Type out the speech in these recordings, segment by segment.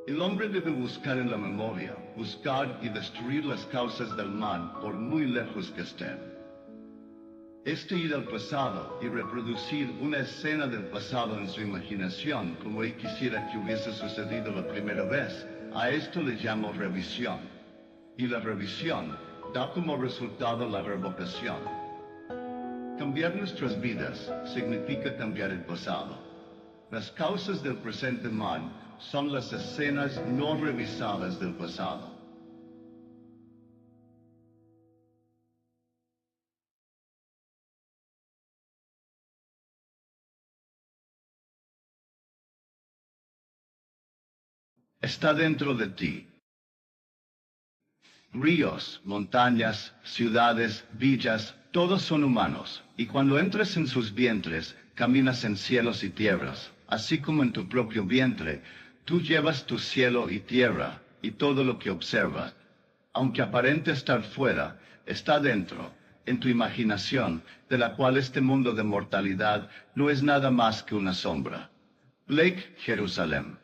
El hombre debe buscar en la memoria, buscar y destruir las causas del mal por muy lejos que estén. Ir al pasado y reproducir una escena del pasado en su imaginación como él quisiera que hubiese sucedido la primera vez, a esto le llamo revisión. Y la revisión da como resultado la revocación. Cambiar nuestras vidas significa cambiar el pasado. Las causas del presente mal son las escenas no revisadas del pasado. Está dentro de ti. Ríos, montañas, ciudades, villas, todos son humanos, y cuando entres en sus vientres, caminas en cielos y tierras, así como en tu propio vientre, tú llevas tu cielo y tierra, y todo lo que observas, aunque aparente estar fuera, está dentro, en tu imaginación, de la cual este mundo de mortalidad no es nada más que una sombra. Blake, Jerusalén.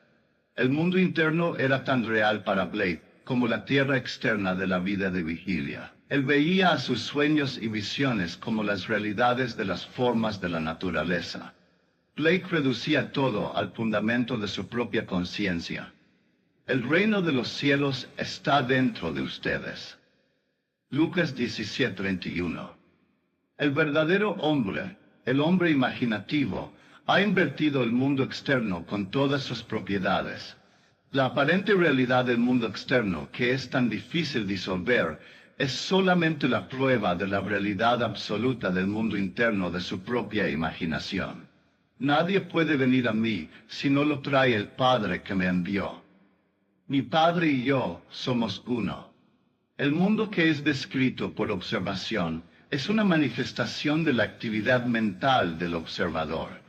El mundo interno era tan real para Blake como la tierra externa de la vida de vigilia. Él veía a sus sueños y visiones como las realidades de las formas de la naturaleza. Blake reducía todo al fundamento de su propia conciencia. El reino de los cielos está dentro de ustedes. Lucas 17:31. El verdadero hombre, el hombre imaginativo, ha invertido el mundo externo con todas sus propiedades. La aparente realidad del mundo externo, que es tan difícil disolver, es solamente la prueba de la realidad absoluta del mundo interno de su propia imaginación. Nadie puede venir a mí si no lo trae el Padre que me envió. Mi Padre y yo somos uno. El mundo que es descrito por observación es una manifestación de la actividad mental del observador.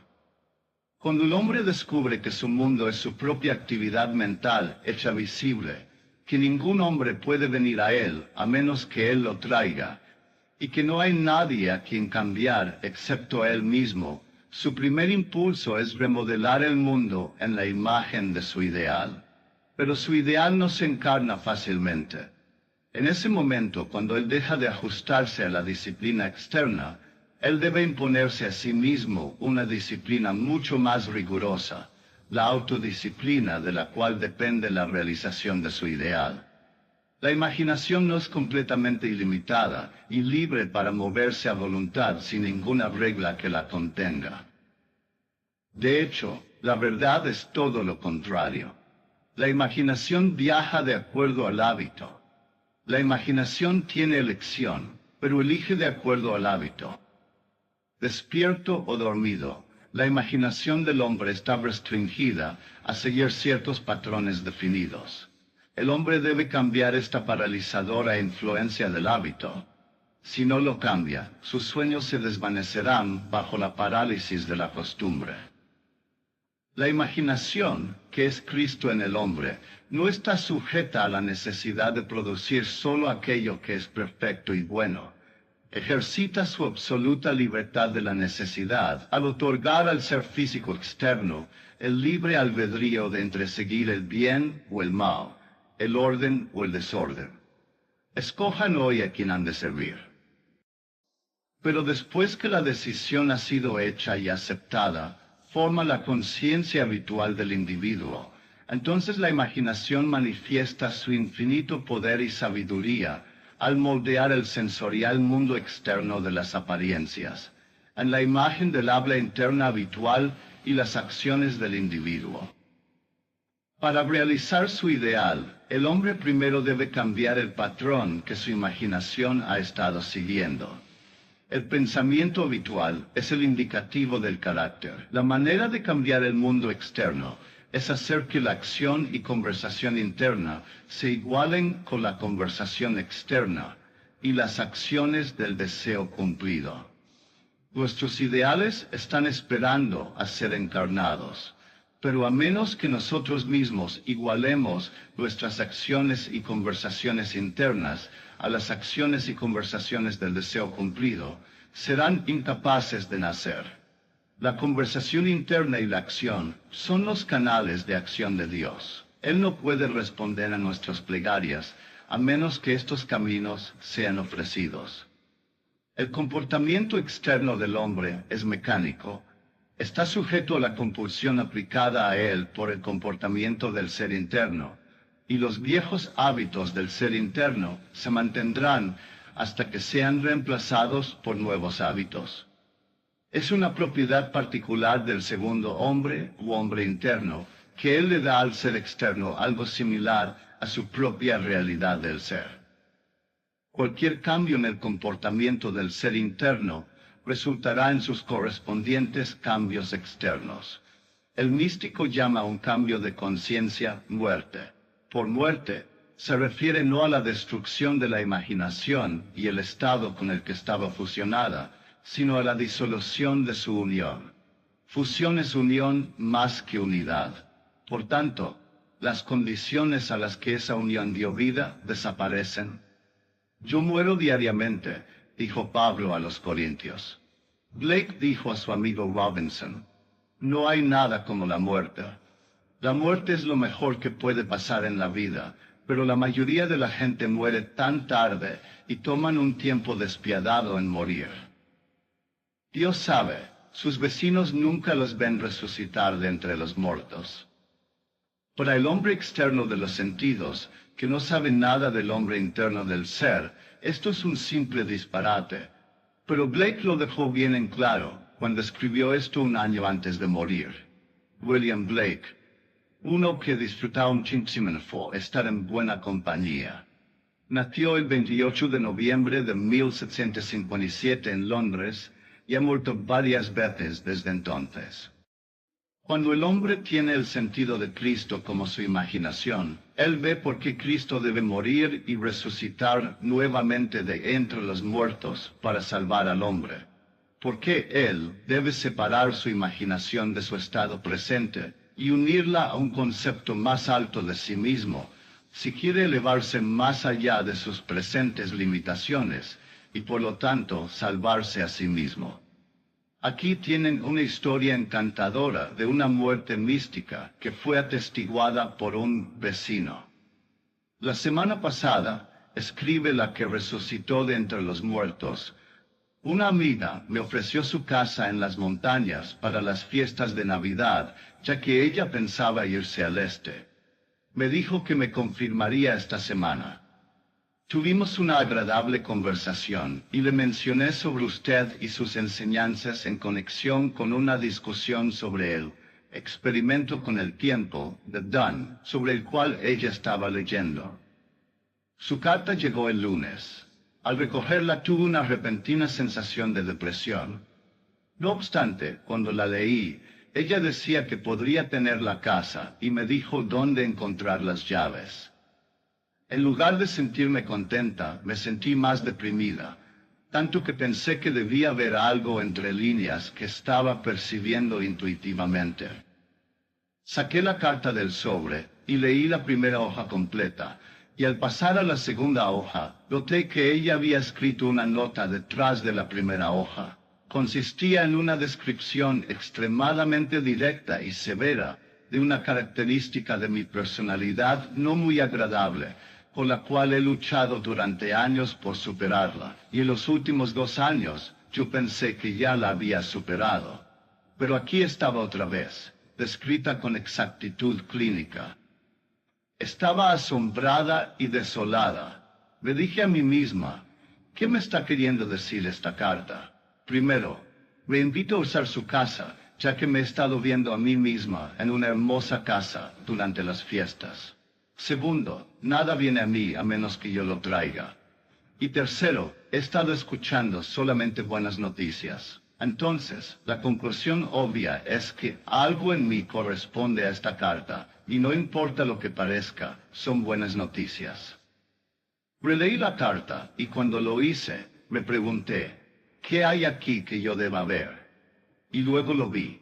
Cuando el hombre descubre que su mundo es su propia actividad mental hecha visible, que ningún hombre puede venir a él a menos que él lo traiga, y que no hay nadie a quien cambiar excepto a él mismo, su primer impulso es remodelar el mundo en la imagen de su ideal. Pero su ideal no se encarna fácilmente. En ese momento, cuando él deja de ajustarse a la disciplina externa, él debe imponerse a sí mismo una disciplina mucho más rigurosa, la autodisciplina de la cual depende la realización de su ideal. La imaginación no es completamente ilimitada y libre para moverse a voluntad sin ninguna regla que la contenga. De hecho, la verdad es todo lo contrario. La imaginación viaja de acuerdo al hábito. La imaginación tiene elección, pero elige de acuerdo al hábito. Despierto o dormido, la imaginación del hombre está restringida a seguir ciertos patrones definidos. El hombre debe cambiar esta paralizadora influencia del hábito. Si no lo cambia, sus sueños se desvanecerán bajo la parálisis de la costumbre. La imaginación, que es Cristo en el hombre, no está sujeta a la necesidad de producir solo aquello que es perfecto y bueno. Ejercita su absoluta libertad de la necesidad al otorgar al ser físico externo el libre albedrío de entreseguir el bien o el mal, el orden o el desorden. Escojan hoy a quien han de servir. Pero después que la decisión ha sido hecha y aceptada, forma la conciencia habitual del individuo. Entonces la imaginación manifiesta su infinito poder y sabiduría al moldear el sensorial mundo externo de las apariencias, en la imagen del habla interna habitual y las acciones del individuo. Para realizar su ideal, el hombre primero debe cambiar el patrón que su imaginación ha estado siguiendo. El pensamiento habitual es el indicativo del carácter. La manera de cambiar el mundo externo es hacer que la acción y conversación interna se igualen con la conversación externa y las acciones del deseo cumplido. Nuestros ideales están esperando a ser encarnados, pero a menos que nosotros mismos igualemos nuestras acciones y conversaciones internas a las acciones y conversaciones del deseo cumplido, serán incapaces de nacer. La conversación interna y la acción son los canales de acción de Dios. Él no puede responder a nuestras plegarias, a menos que estos caminos sean ofrecidos. El comportamiento externo del hombre es mecánico. Está sujeto a la compulsión aplicada a él por el comportamiento del ser interno, y los viejos hábitos del ser interno se mantendrán hasta que sean reemplazados por nuevos hábitos. Es una propiedad particular del segundo hombre u hombre interno, que él le da al ser externo algo similar a su propia realidad del ser. Cualquier cambio en el comportamiento del ser interno resultará en sus correspondientes cambios externos. El místico llama a un cambio de conciencia muerte. Por muerte, se refiere no a la destrucción de la imaginación y el estado con el que estaba fusionada, sino a la disolución de su unión. Fusión es unión más que unidad. Por tanto, las condiciones a las que esa unión dio vida desaparecen. Yo muero diariamente, dijo Pablo a los Corintios. Blake dijo a su amigo Robinson, no hay nada como la muerte. La muerte es lo mejor que puede pasar en la vida, pero la mayoría de la gente muere tan tarde y toman un tiempo despiadado en morir. Dios sabe, sus vecinos nunca los ven resucitar de entre los muertos. Para el hombre externo de los sentidos, que no sabe nada del hombre interno del ser, esto es un simple disparate. Pero Blake lo dejó bien en claro cuando escribió esto un año antes de morir. William Blake, uno que disfrutaba muchísimo estar en buena compañía. Nació el 28 de noviembre de 1757 en Londres y ha muerto varias veces desde entonces. Cuando el hombre tiene el sentido de Cristo como su imaginación, él ve por qué Cristo debe morir y resucitar nuevamente de entre los muertos para salvar al hombre. Por qué él debe separar su imaginación de su estado presente y unirla a un concepto más alto de sí mismo, si quiere elevarse más allá de sus presentes limitaciones y por lo tanto salvarse a sí mismo. Aquí tienen una historia encantadora de una muerte mística que fue atestiguada por un vecino. La semana pasada, escribe la que resucitó de entre los muertos, una amiga me ofreció su casa en las montañas para las fiestas de Navidad, ya que ella pensaba irse al este. Me dijo que me confirmaría esta semana. Tuvimos una agradable conversación y le mencioné sobre usted y sus enseñanzas en conexión con una discusión sobre el experimento con el tiempo de Dunn, sobre el cual ella estaba leyendo. Su carta llegó el lunes. Al recogerla tuve una repentina sensación de depresión. No obstante, cuando la leí, ella decía que podría tener la casa y me dijo dónde encontrar las llaves. En lugar de sentirme contenta, me sentí más deprimida, tanto que pensé que debía haber algo entre líneas que estaba percibiendo intuitivamente. Saqué la carta del sobre y leí la primera hoja completa, y al pasar a la segunda hoja, noté que ella había escrito una nota detrás de la primera hoja. Consistía en una descripción extremadamente directa y severa de una característica de mi personalidad no muy agradable, con la cual he luchado durante años por superarla, y en los últimos 2 años yo pensé que ya la había superado. Pero aquí estaba otra vez, descrita con exactitud clínica. Estaba asombrada y desolada. Me dije a mí misma, ¿qué me está queriendo decir esta carta? Primero, me invito a usar su casa, ya que me he estado viendo a mí misma en una hermosa casa durante las fiestas. Segundo, nada viene a mí a menos que yo lo traiga. Y tercero, he estado escuchando solamente buenas noticias. Entonces, la conclusión obvia es que algo en mí corresponde a esta carta, y no importa lo que parezca, son buenas noticias. Releí la carta, y cuando lo hice, me pregunté, ¿qué hay aquí que yo deba ver? Y luego lo vi.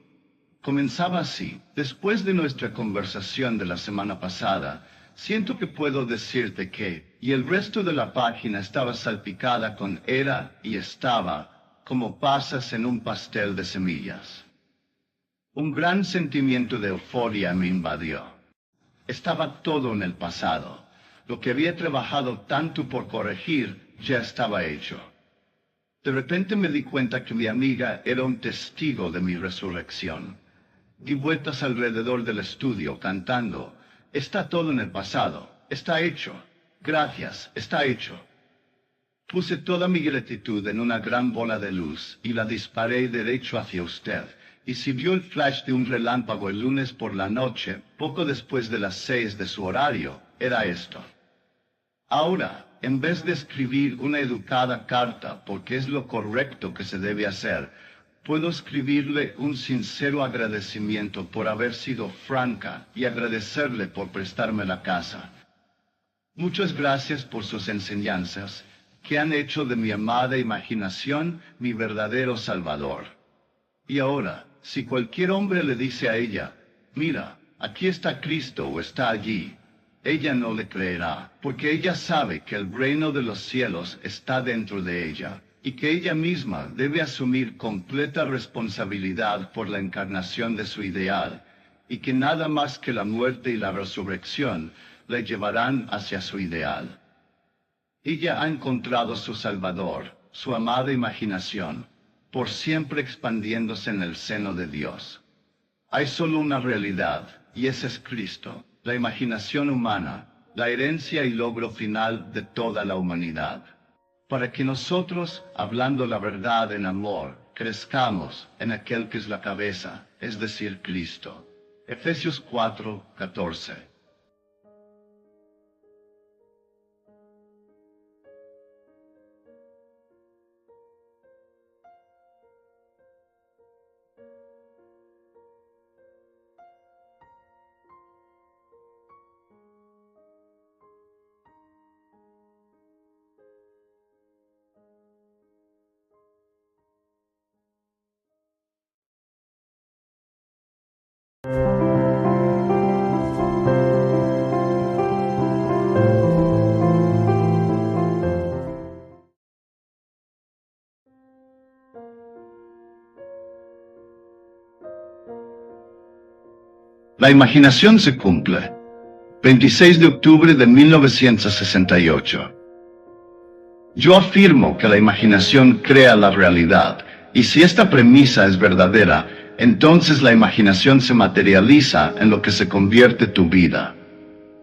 Comenzaba así: después de nuestra conversación de la semana pasada, siento que puedo decirte que, y el resto de la página estaba salpicada con era y estaba, como pasas en un pastel de semillas. Un gran sentimiento de euforia me invadió. Estaba todo en el pasado. Lo que había trabajado tanto por corregir ya estaba hecho. De repente me di cuenta que mi amiga era un testigo de mi resurrección. Di vueltas alrededor del estudio cantando: está todo en el pasado, está hecho. Gracias, está hecho. Puse toda mi gratitud en una gran bola de luz y la disparé derecho hacia usted. Y si vio el flash de un relámpago el lunes por la noche, poco después de las 6 de su horario, era esto. Ahora, en vez de escribir una educada carta, porque es lo correcto que se debe hacer, puedo escribirle un sincero agradecimiento por haber sido franca y agradecerle por prestarme la casa. Muchas gracias por sus enseñanzas, que han hecho de mi amada imaginación mi verdadero Salvador. Y ahora, si cualquier hombre le dice a ella: mira, aquí está Cristo o está allí, ella no le creerá, porque ella sabe que el reino de los cielos está dentro de ella, y que ella misma debe asumir completa responsabilidad por la encarnación de su ideal, y que nada más que la muerte y la resurrección le llevarán hacia su ideal. Ella ha encontrado su Salvador, su amada imaginación, por siempre expandiéndose en el seno de Dios. Hay solo una realidad, y ese es Cristo, la imaginación humana, la herencia y logro final de toda la humanidad. Para que nosotros, hablando la verdad en amor, crezcamos en aquel que es la cabeza, es decir, Cristo. Efesios 4:14. La imaginación se cumple. 26 de octubre de 1968. Yo afirmo que la imaginación crea la realidad, y si esta premisa es verdadera, entonces la imaginación se materializa en lo que se convierte tu vida.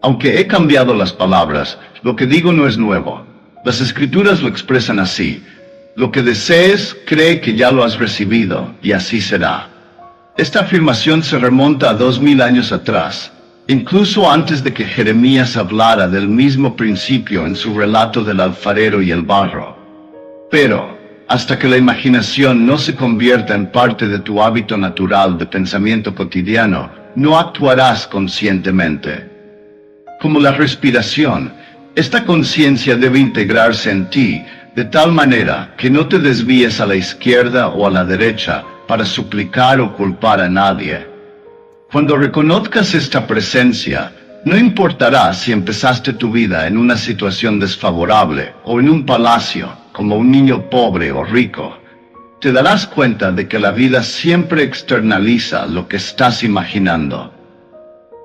Aunque he cambiado las palabras, lo que digo no es nuevo. Las escrituras lo expresan así: lo que desees, cree que ya lo has recibido, y así será. Esta afirmación se remonta a 2000 años atrás, incluso antes de que Jeremías hablara del mismo principio en su relato del alfarero y el barro. Pero, hasta que la imaginación no se convierta en parte de tu hábito natural de pensamiento cotidiano, no actuarás conscientemente. Como la respiración, esta conciencia debe integrarse en ti, de tal manera que no te desvíes a la izquierda o a la derecha para suplicar o culpar a nadie. Cuando reconozcas esta presencia, no importará si empezaste tu vida en una situación desfavorable o en un palacio, como un niño pobre o rico. Te darás cuenta de que la vida siempre externaliza lo que estás imaginando.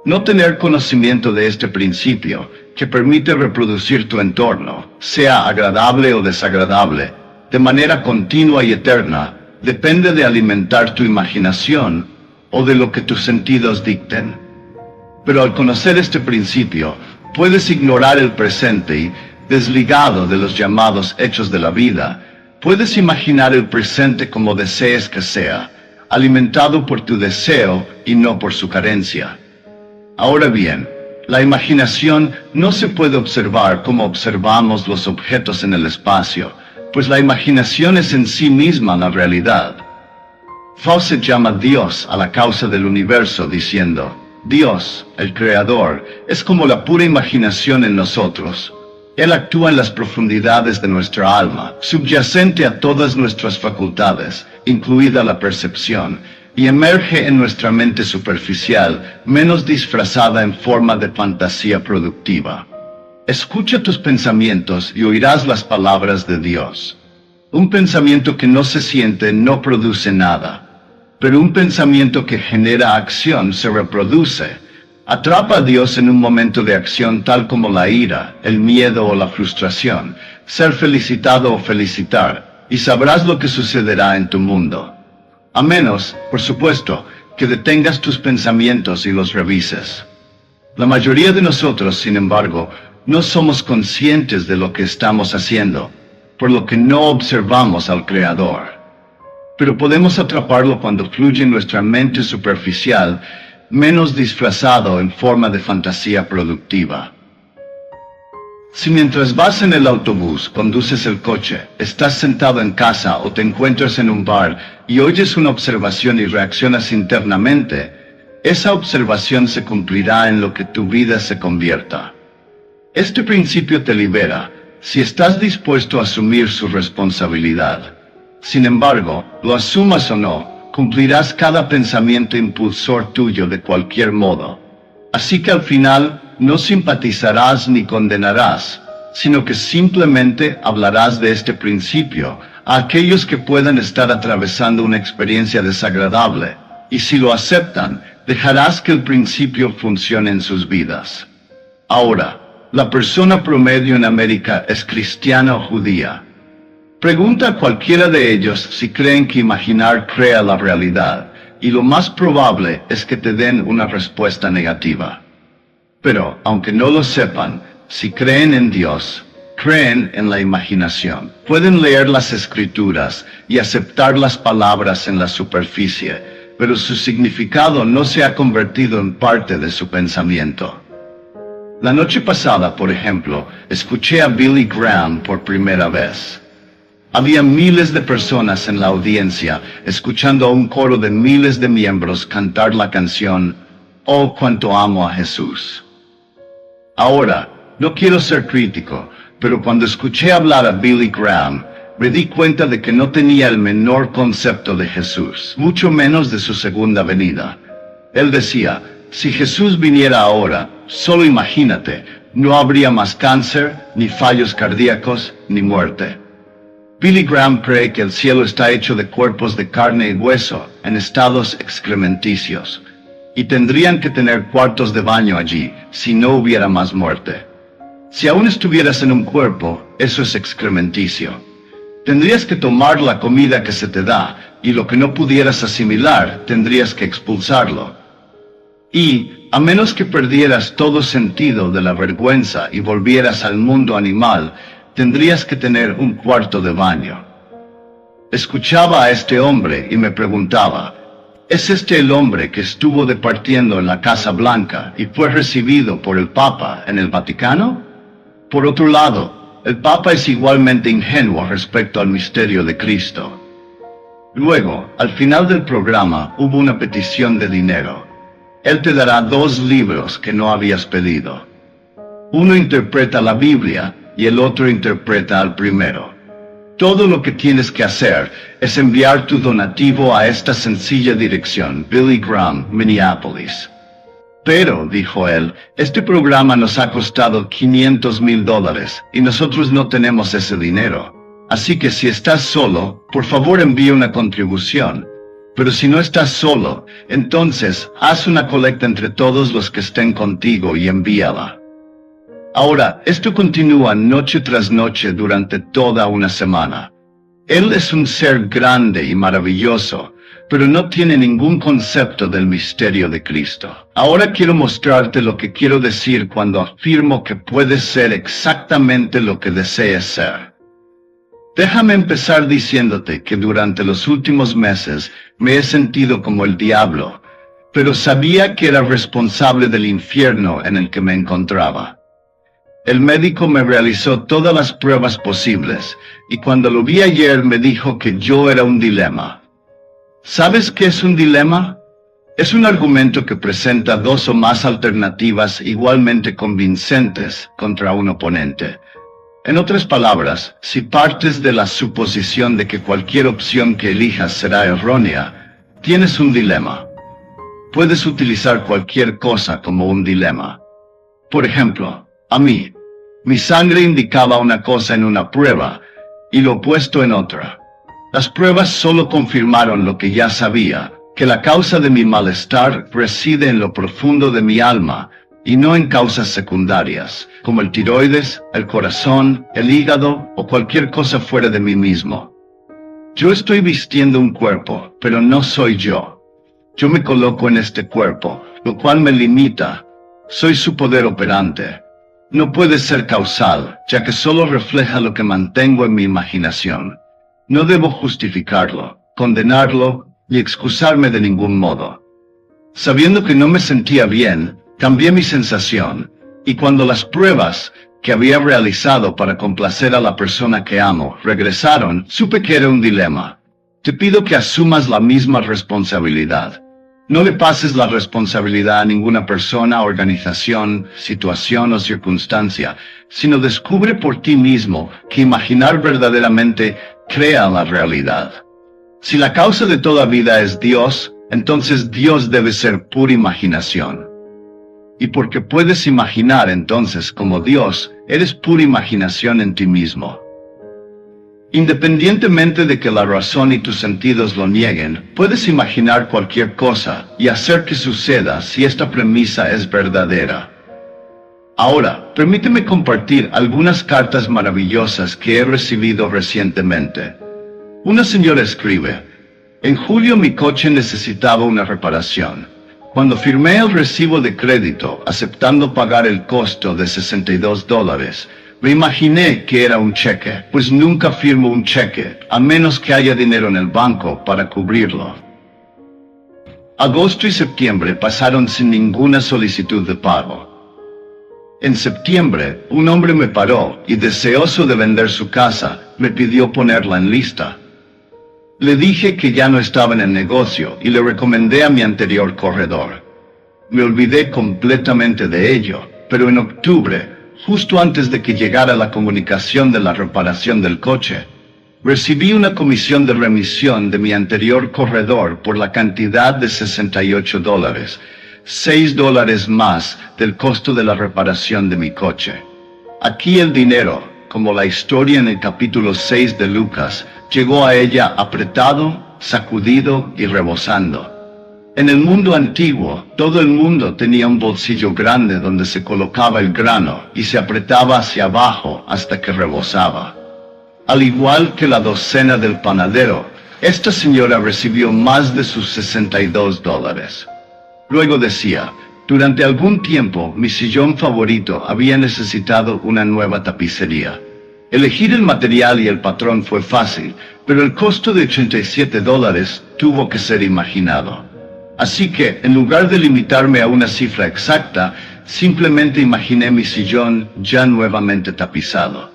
No tener conocimiento de este principio, que permite reproducir tu entorno, sea agradable o desagradable, de manera continua y eterna, depende de alimentar tu imaginación o de lo que tus sentidos dicten. Pero al conocer este principio, puedes ignorar el presente y, desligado de los llamados hechos de la vida, puedes imaginar el presente como desees que sea, alimentado por tu deseo y no por su carencia. Ahora bien, la imaginación no se puede observar como observamos los objetos en el espacio, pues la imaginación es en sí misma la realidad. Fawcett llama Dios a la causa del universo diciendo: Dios, el Creador, es como la pura imaginación en nosotros. Él actúa en las profundidades de nuestra alma, subyacente a todas nuestras facultades, incluida la percepción, y emerge en nuestra mente superficial, menos disfrazada en forma de fantasía productiva. Escucha tus pensamientos y oirás las palabras de Dios. Un pensamiento que no se siente no produce nada, pero un pensamiento que genera acción se reproduce, Atrapa a Dios en un momento de acción tal como la ira, el miedo o la frustración, ser felicitado o felicitar, y sabrás lo que sucederá en tu mundo. A menos, por supuesto, que detengas tus pensamientos y los revises. La mayoría de nosotros, sin embargo, no somos conscientes de lo que estamos haciendo, por lo que no observamos al Creador. Pero podemos atraparlo cuando fluye en nuestra mente superficial, menos disfrazado en forma de fantasía productiva. Si mientras vas en el autobús, conduces el coche, estás sentado en casa o te encuentras en un bar y oyes una observación y reaccionas internamente, esa observación se cumplirá en lo que tu vida se convierta. Este principio te libera, si estás dispuesto a asumir su responsabilidad. Sin embargo, lo asumas o no, cumplirás cada pensamiento impulsor tuyo de cualquier modo. Así que al final, no simpatizarás ni condenarás, sino que simplemente hablarás de este principio a aquellos que puedan estar atravesando una experiencia desagradable, y si lo aceptan, dejarás que el principio funcione en sus vidas. Ahora, la persona promedio en América es cristiana o judía. Pregunta a cualquiera de ellos si creen que imaginar crea la realidad, y lo más probable es que te den una respuesta negativa. Pero, aunque no lo sepan, si creen en Dios, creen en la imaginación. Pueden leer las Escrituras y aceptar las palabras en la superficie, pero su significado no se ha convertido en parte de su pensamiento. La noche pasada, por ejemplo, escuché a Billy Graham por primera vez. Había miles de personas en la audiencia, escuchando a un coro de miles de miembros cantar la canción "Oh, cuánto amo a Jesús". Ahora, no quiero ser crítico, pero cuando escuché hablar a Billy Graham, me di cuenta de que no tenía el menor concepto de Jesús, mucho menos de su segunda venida. Él decía, si Jesús viniera ahora, solo imagínate, no habría más cáncer, ni fallos cardíacos, ni muerte. Billy Graham cree que el cielo está hecho de cuerpos de carne y hueso, en estados excrementicios, y tendrían que tener cuartos de baño allí, si no hubiera más muerte. Si aún estuvieras en un cuerpo, eso es excrementicio. Tendrías que tomar la comida que se te da, y lo que no pudieras asimilar, tendrías que expulsarlo. Y, a menos que perdieras todo sentido de la vergüenza y volvieras al mundo animal, tendrías que tener un cuarto de baño. Escuchaba a este hombre y me preguntaba, ¿es este el hombre que estuvo departiendo en la Casa Blanca y fue recibido por el Papa en el Vaticano? Por otro lado, el Papa es igualmente ingenuo respecto al misterio de Cristo. Luego, al final del programa, hubo una petición de dinero. Él te dará 2 libros que no habías pedido. Uno interpreta la Biblia y el otro interpreta al primero. Todo lo que tienes que hacer es enviar tu donativo a esta sencilla dirección, Billy Graham, Minneapolis. Pero, dijo él, este programa nos ha costado $500,000 y nosotros no tenemos ese dinero. Así que si estás solo, por favor envíe una contribución. Pero si no estás solo, entonces haz una colecta entre todos los que estén contigo y envíala. Ahora, esto continúa noche tras noche durante toda una semana. Él es un ser grande y maravilloso, pero no tiene ningún concepto del misterio de Cristo. Ahora quiero mostrarte lo que quiero decir cuando afirmo que puedes ser exactamente lo que desees ser. Déjame empezar diciéndote que durante los últimos meses me he sentido como el diablo, pero sabía que era responsable del infierno en el que me encontraba. El médico me realizó todas las pruebas posibles, y cuando lo vi ayer me dijo que yo era un dilema. ¿Sabes qué es un dilema? Es un argumento que presenta 2 o más alternativas igualmente convincentes contra un oponente. En otras palabras, si partes de la suposición de que cualquier opción que elijas será errónea, tienes un dilema. Puedes utilizar cualquier cosa como un dilema. Por ejemplo, a mí, mi sangre indicaba una cosa en una prueba, y lo opuesto en otra. Las pruebas solo confirmaron lo que ya sabía, que la causa de mi malestar reside en lo profundo de mi alma, y no en causas secundarias, como el tiroides, el corazón, el hígado o cualquier cosa fuera de mí mismo. Yo estoy vistiendo un cuerpo, pero no soy yo. Yo me coloco en este cuerpo, lo cual me limita. Soy su poder operante. No puede ser causal, ya que solo refleja lo que mantengo en mi imaginación. No debo justificarlo, condenarlo y excusarme de ningún modo. Sabiendo que no me sentía bien, cambié mi sensación, y cuando las pruebas que había realizado para complacer a la persona que amo regresaron, supe que era un dilema. Te pido que asumas la misma responsabilidad. No le pases la responsabilidad a ninguna persona, organización, situación o circunstancia, sino descubre por ti mismo que imaginar verdaderamente crea la realidad. Si la causa de toda vida es Dios, entonces Dios debe ser pura imaginación. Y porque puedes imaginar entonces como Dios, eres pura imaginación en ti mismo. Independientemente de que la razón y tus sentidos lo nieguen, puedes imaginar cualquier cosa y hacer que suceda si esta premisa es verdadera. Ahora, permíteme compartir algunas cartas maravillosas que he recibido recientemente. Una señora escribe: en julio mi coche necesitaba una reparación. Cuando firmé el recibo de crédito, aceptando pagar el costo de $62, me imaginé que era un cheque, pues nunca firmo un cheque, a menos que haya dinero en el banco para cubrirlo. Agosto y septiembre pasaron sin ninguna solicitud de pago. En septiembre, un hombre me paró y, deseoso de vender su casa, me pidió ponerla en lista. Le dije que ya no estaba en el negocio y le recomendé a mi anterior corredor. Me olvidé completamente de ello, pero en octubre, justo antes de que llegara la comunicación de la reparación del coche, recibí una comisión de remisión de mi anterior corredor por la cantidad de $68, $6 más del costo de la reparación de mi coche. Aquí el dinero, como la historia en el capítulo 6 de Lucas, llegó a ella apretado, sacudido y rebosando. En el mundo antiguo, todo el mundo tenía un bolsillo grande donde se colocaba el grano y se apretaba hacia abajo hasta que rebosaba. Al igual que la docena del panadero, esta señora recibió más de sus $62. Luego decía: durante algún tiempo mi sillón favorito había necesitado una nueva tapicería. Elegir el material y el patrón fue fácil, pero el costo de $87 tuvo que ser imaginado. Así que, en lugar de limitarme a una cifra exacta, simplemente imaginé mi sillón ya nuevamente tapizado.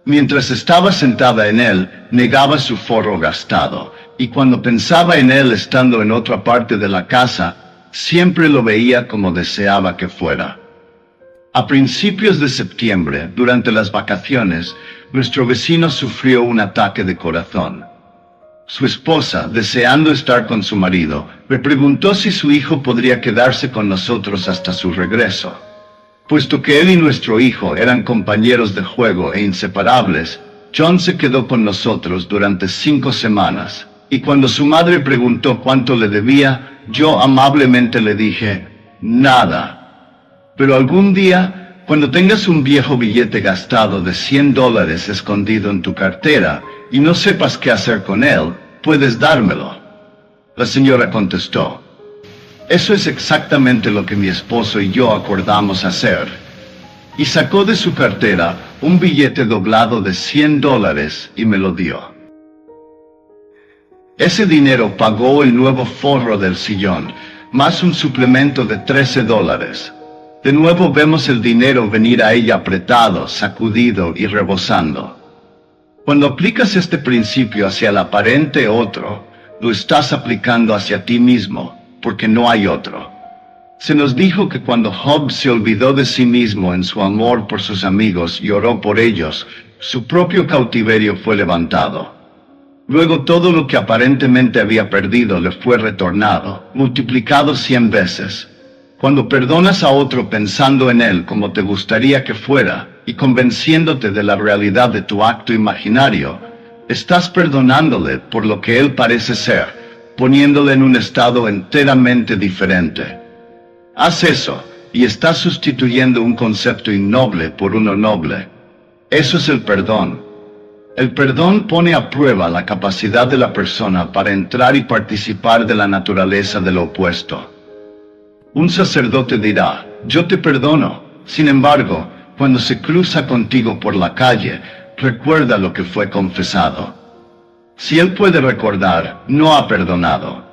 Mientras estaba sentada en él, negaba su forro gastado, y cuando pensaba en él estando en otra parte de la casa, siempre lo veía como deseaba que fuera. A principios de septiembre, durante las vacaciones, nuestro vecino sufrió un ataque de corazón. Su esposa, deseando estar con su marido, le preguntó si su hijo podría quedarse con nosotros hasta su regreso. Puesto que él y nuestro hijo eran compañeros de juego e inseparables, John se quedó con nosotros durante 5 semanas, y cuando su madre preguntó cuánto le debía, yo amablemente le dije: nada. Pero algún día, cuando tengas un viejo billete gastado de $100 escondido en tu cartera, y no sepas qué hacer con él, puedes dármelo. La señora contestó: eso es exactamente lo que mi esposo y yo acordamos hacer. Y sacó de su cartera un billete doblado de $100 y me lo dio. Ese dinero pagó el nuevo forro del sillón, más un suplemento de $13. De nuevo vemos el dinero venir a ella apretado, sacudido y rebosando. Cuando aplicas este principio hacia el aparente otro, lo estás aplicando hacia ti mismo, porque no hay otro. Se nos dijo que cuando Job se olvidó de sí mismo en su amor por sus amigos y oró por ellos, su propio cautiverio fue levantado. Luego todo lo que aparentemente había perdido le fue retornado, multiplicado 100 veces. Cuando perdonas a otro pensando en él como te gustaría que fuera, y convenciéndote de la realidad de tu acto imaginario, estás perdonándole por lo que él parece ser, poniéndole en un estado enteramente diferente. Haz eso, y estás sustituyendo un concepto innoble por uno noble. Eso es el perdón. El perdón pone a prueba la capacidad de la persona para entrar y participar de la naturaleza del opuesto. Un sacerdote dirá, yo te perdono. Sin embargo, cuando se cruza contigo por la calle, recuerda lo que fue confesado. Si él puede recordar, no ha perdonado.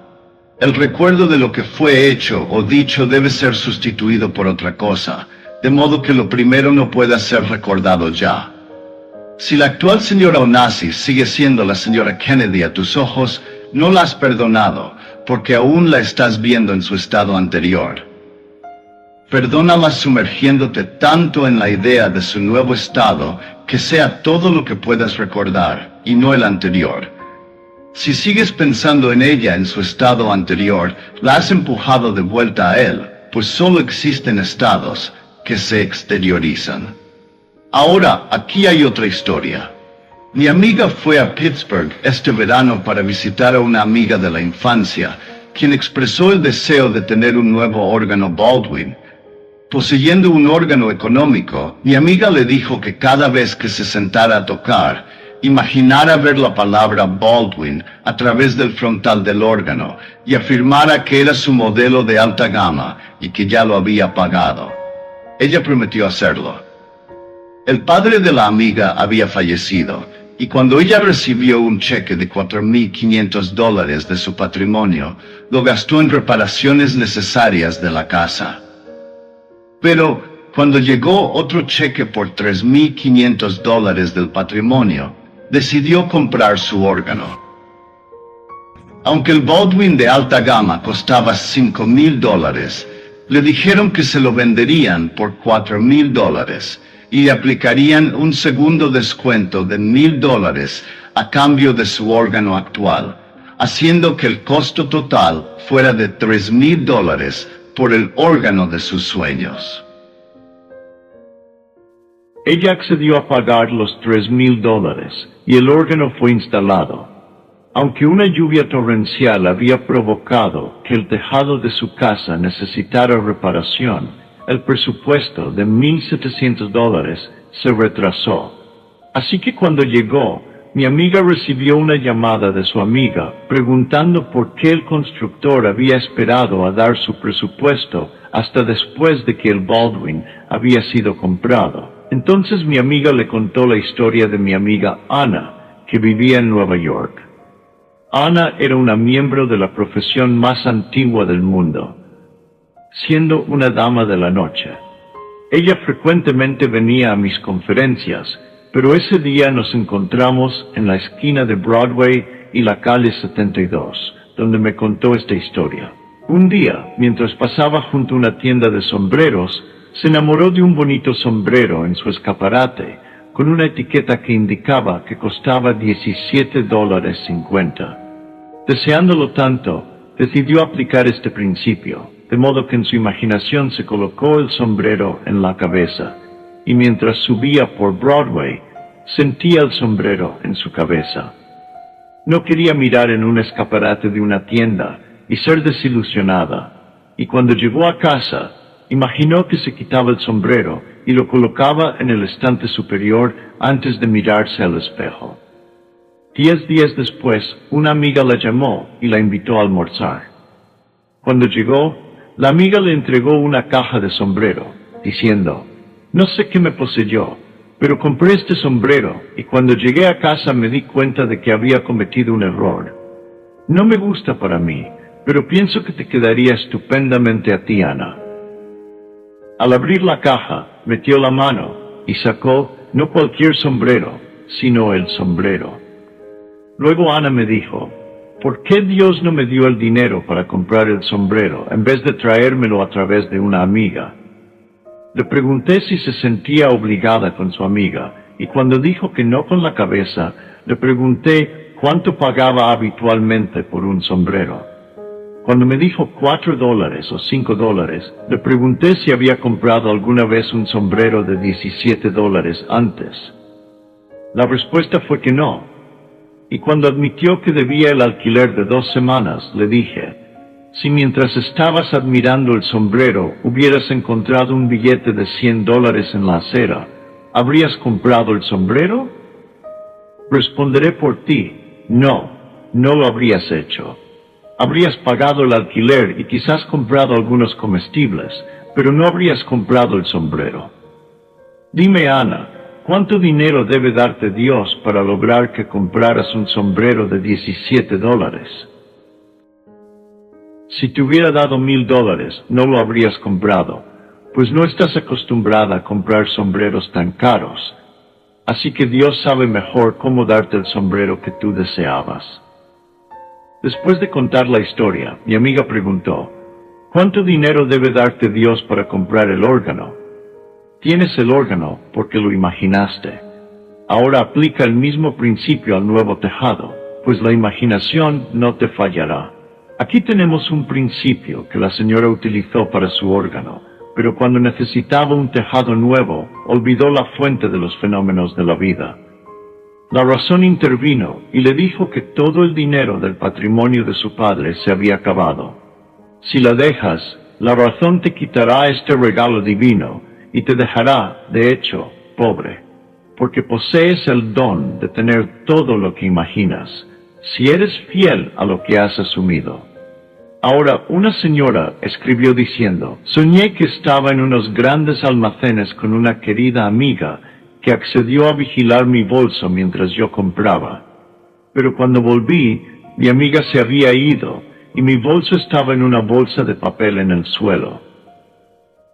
El recuerdo de lo que fue hecho o dicho debe ser sustituido por otra cosa, de modo que lo primero no pueda ser recordado ya. Si la actual señora Onassis sigue siendo la señora Kennedy a tus ojos, no la has perdonado, porque aún la estás viendo en su estado anterior. Perdónala sumergiéndote tanto en la idea de su nuevo estado, que sea todo lo que puedas recordar, y no el anterior. Si sigues pensando en ella en su estado anterior, la has empujado de vuelta a él, pues solo existen estados que se exteriorizan. Ahora, aquí hay otra historia. Mi amiga fue a Pittsburgh este verano para visitar a una amiga de la infancia, quien expresó el deseo de tener un nuevo órgano Baldwin. Poseyendo un órgano económico, mi amiga le dijo que cada vez que se sentara a tocar, imaginara ver la palabra Baldwin a través del frontal del órgano y afirmara que era su modelo de alta gama y que ya lo había pagado. Ella prometió hacerlo. El padre de la amiga había fallecido, y cuando ella recibió un cheque de $4,500 de su patrimonio, lo gastó en reparaciones necesarias de la casa. Pero, cuando llegó otro cheque por $3,500 del patrimonio, decidió comprar su órgano. Aunque el Baldwin de alta gama costaba $5,000, le dijeron que se lo venderían por $4,000 y le aplicarían un segundo descuento de $1,000 a cambio de su órgano actual, haciendo que el costo total fuera de $3,000 por el órgano de sus sueños. Ella accedió a pagar los $3,000 y el órgano fue instalado. Aunque una lluvia torrencial había provocado que el tejado de su casa necesitara reparación, el presupuesto de $1,700 se retrasó. Así que cuando llegó, mi amiga recibió una llamada de su amiga preguntando por qué el constructor había esperado a dar su presupuesto hasta después de que el Baldwin había sido comprado. Entonces mi amiga le contó la historia de mi amiga Ana, que vivía en Nueva York. Ana era una miembro de la profesión más antigua del mundo, siendo una dama de la noche. Ella frecuentemente venía a mis conferencias, pero ese día nos encontramos en la esquina de Broadway y la calle 72, donde me contó esta historia. Un día, mientras pasaba junto a una tienda de sombreros, se enamoró de un bonito sombrero en su escaparate, con una etiqueta que indicaba que costaba $17.50. Deseándolo tanto, decidió aplicar este principio, de modo que en su imaginación se colocó el sombrero en la cabeza, y mientras subía por Broadway, sentía el sombrero en su cabeza. No quería mirar en un escaparate de una tienda y ser desilusionada, y cuando llegó a casa, imaginó que se quitaba el sombrero y lo colocaba en el estante superior antes de mirarse al espejo. 10 días después, una amiga la llamó y la invitó a almorzar. Cuando llegó, la amiga le entregó una caja de sombrero, diciendo, «No sé qué me poseyó, pero compré este sombrero y cuando llegué a casa me di cuenta de que había cometido un error. No me gusta para mí, pero pienso que te quedaría estupendamente a ti, Ana». Al abrir la caja, metió la mano y sacó no cualquier sombrero, sino el sombrero. Luego Ana me dijo, ¿por qué Dios no me dio el dinero para comprar el sombrero en vez de traérmelo a través de una amiga? Le pregunté si se sentía obligada con su amiga, y cuando dijo que no con la cabeza, le pregunté cuánto pagaba habitualmente por un sombrero. Cuando me dijo $4 o $5, le pregunté si había comprado alguna vez un sombrero de $17 antes. La respuesta fue que no. y cuando admitió que debía el alquiler de 2 semanas, le dije, si mientras estabas admirando el sombrero hubieras encontrado un billete de $100 en la acera, ¿habrías comprado el sombrero? Responderé por ti, no lo habrías hecho. Habrías pagado el alquiler y quizás comprado algunos comestibles, pero no habrías comprado el sombrero. Dime, Ana, ¿cuánto dinero debe darte Dios para lograr que compraras un sombrero de $17? Si te hubiera dado $1,000, no lo habrías comprado, pues no estás acostumbrada a comprar sombreros tan caros. Así que Dios sabe mejor cómo darte el sombrero que tú deseabas. Después de contar la historia, mi amiga preguntó, ¿cuánto dinero debe darte Dios para comprar el órgano? Tienes el órgano porque lo imaginaste. Ahora aplica el mismo principio al nuevo tejado, pues la imaginación no te fallará. Aquí tenemos un principio que la señora utilizó para su órgano, pero cuando necesitaba un tejado nuevo, olvidó la fuente de los fenómenos de la vida. La razón intervino y le dijo que todo el dinero del patrimonio de su padre se había acabado. Si la dejas, la razón te quitará este regalo divino y te dejará, de hecho, pobre, porque posees el don de tener todo lo que imaginas, si eres fiel a lo que has asumido. Ahora, una señora escribió diciendo, soñé que estaba en unos grandes almacenes con una querida amiga que accedió a vigilar mi bolso mientras yo compraba. Pero cuando volví, mi amiga se había ido y mi bolso estaba en una bolsa de papel en el suelo.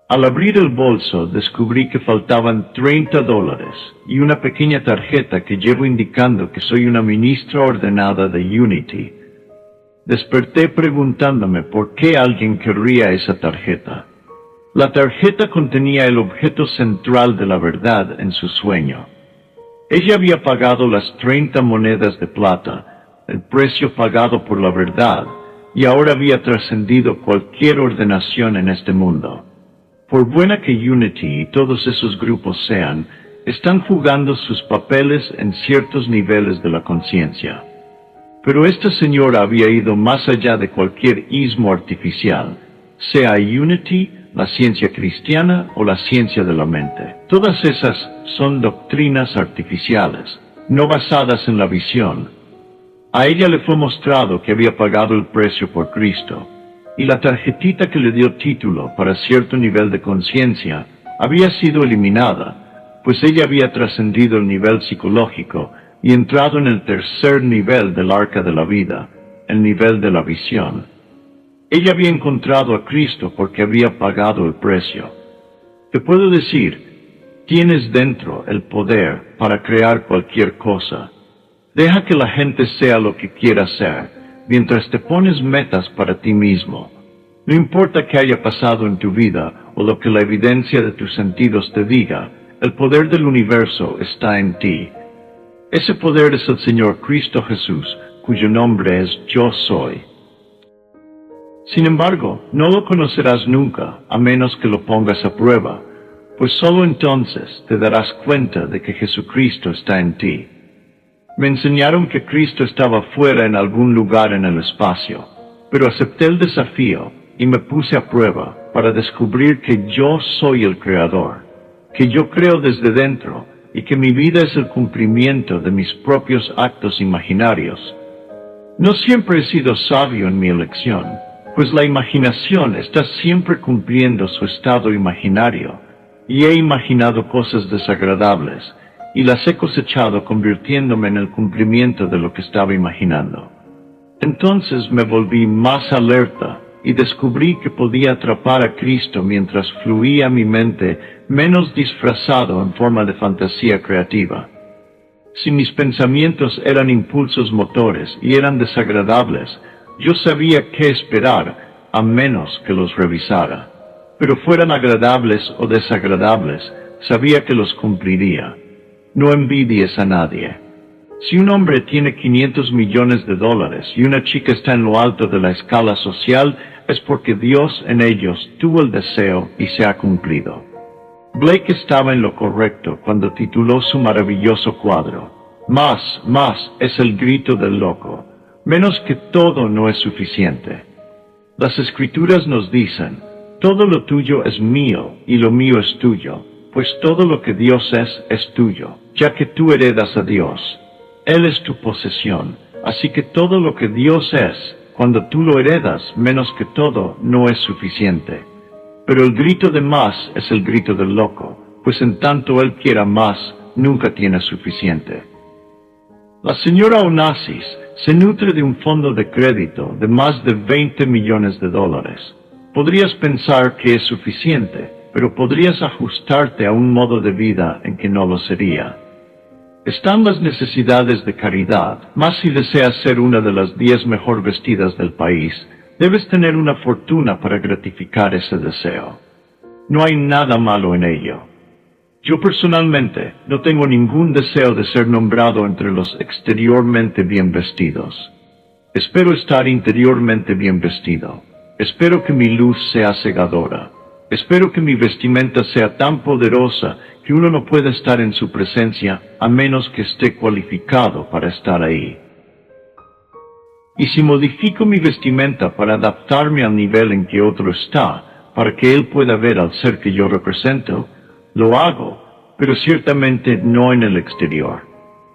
Al abrir el bolso, descubrí que faltaban $30 y una pequeña tarjeta que llevo indicando que soy una ministra ordenada de Unity. Desperté preguntándome por qué alguien querría esa tarjeta. La tarjeta contenía el objeto central de la verdad en su sueño. Ella había pagado las 30 monedas de plata, el precio pagado por la verdad, y ahora había trascendido cualquier ordenación en este mundo. Por buena que Unity y todos esos grupos sean, están jugando sus papeles en ciertos niveles de la conciencia. Pero esta señora había ido más allá de cualquier ismo artificial, sea Unity, la ciencia cristiana o la ciencia de la mente. Todas esas son doctrinas artificiales, no basadas en la visión. A ella le fue mostrado que había pagado el precio por Cristo, y la tarjetita que le dio título para cierto nivel de conciencia había sido eliminada, pues ella había trascendido el nivel psicológico y entrado en el tercer nivel del arca de la vida, el nivel de la visión. Ella había encontrado a Cristo porque había pagado el precio. Te puedo decir, tienes dentro el poder para crear cualquier cosa. Deja que la gente sea lo que quiera ser, mientras te pones metas para ti mismo. No importa qué haya pasado en tu vida o lo que la evidencia de tus sentidos te diga, el poder del universo está en ti. Ese poder es el Señor Cristo Jesús, cuyo nombre es Yo Soy. Sin embargo, no lo conocerás nunca, a menos que lo pongas a prueba, pues solo entonces te darás cuenta de que Jesucristo está en ti. Me enseñaron que Cristo estaba fuera en algún lugar en el espacio, pero acepté el desafío y me puse a prueba para descubrir que yo soy el Creador, que yo creo desde dentro y que mi vida es el cumplimiento de mis propios actos imaginarios. No siempre he sido sabio en mi elección, pues la imaginación está siempre cumpliendo su estado imaginario, y he imaginado cosas desagradables, y las he cosechado convirtiéndome en el cumplimiento de lo que estaba imaginando. Entonces me volví más alerta y descubrí que podía atrapar a Cristo mientras fluía mi mente menos disfrazado en forma de fantasía creativa. Si mis pensamientos eran impulsos motores y eran desagradables, yo sabía qué esperar a menos que los revisara. Pero fueran agradables o desagradables, sabía que los cumpliría. No envidies a nadie. Si un hombre tiene $500 millones y una chica está en lo alto de la escala social, es porque Dios en ellos tuvo el deseo y se ha cumplido. Blake estaba en lo correcto cuando tituló su maravilloso cuadro, Más es el grito del loco. Menos que todo no es suficiente. Las Escrituras nos dicen, todo lo tuyo es mío y lo mío es tuyo, pues todo lo que Dios es tuyo, ya que tú heredas a Dios. Él es tu posesión, así que todo lo que Dios es, cuando tú lo heredas, menos que todo, no es suficiente. Pero el grito de más es el grito del loco, pues en tanto él quiera más, nunca tiene suficiente. La señora Onassis se nutre de un fondo de crédito de más de $20 millones. Podrías pensar que es suficiente, pero podrías ajustarte a un modo de vida en que no lo sería. Están las necesidades de caridad, más si deseas ser una de las 10 mejor vestidas del país, debes tener una fortuna para gratificar ese deseo. No hay nada malo en ello. Yo personalmente no tengo ningún deseo de ser nombrado entre los exteriormente bien vestidos. Espero estar interiormente bien vestido. Espero que mi luz sea cegadora. Espero que mi vestimenta sea tan poderosa que uno no pueda estar en su presencia a menos que esté cualificado para estar ahí. Y si modifico mi vestimenta para adaptarme al nivel en que otro está, para que él pueda ver al ser que yo represento, lo hago, pero ciertamente no en el exterior.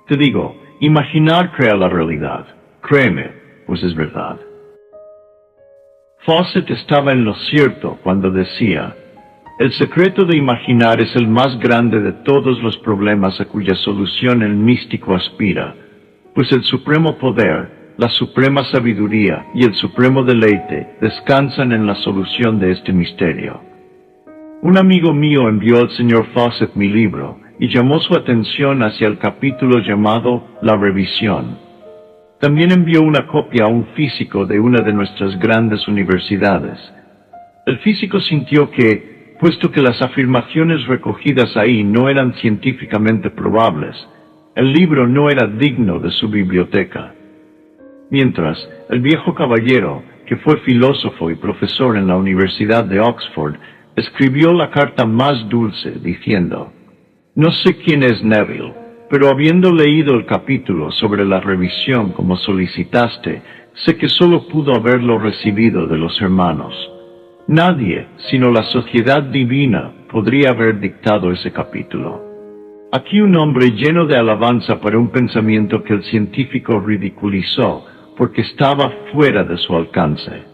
Te digo, imaginar crea la realidad. Créeme, pues es verdad. Fawcett estaba en lo cierto cuando decía, el secreto de imaginar es el más grande de todos los problemas a cuya solución el místico aspira, pues el supremo poder, la suprema sabiduría y el supremo deleite descansan en la solución de este misterio. Un amigo mío envió al señor Fawcett mi libro y llamó su atención hacia el capítulo llamado La Revisión. También envió una copia a un físico de una de nuestras grandes universidades. El físico sintió que, puesto que las afirmaciones recogidas ahí no eran científicamente probables, el libro no era digno de su biblioteca. Mientras, el viejo caballero, que fue filósofo y profesor en la Universidad de Oxford, escribió la carta más dulce, diciendo, no sé quién es Neville, pero habiendo leído el capítulo sobre la revisión como solicitaste, sé que solo pudo haberlo recibido de los hermanos. Nadie, sino la sociedad divina, podría haber dictado ese capítulo. Aquí un hombre lleno de alabanza para un pensamiento que el científico ridiculizó, porque estaba fuera de su alcance.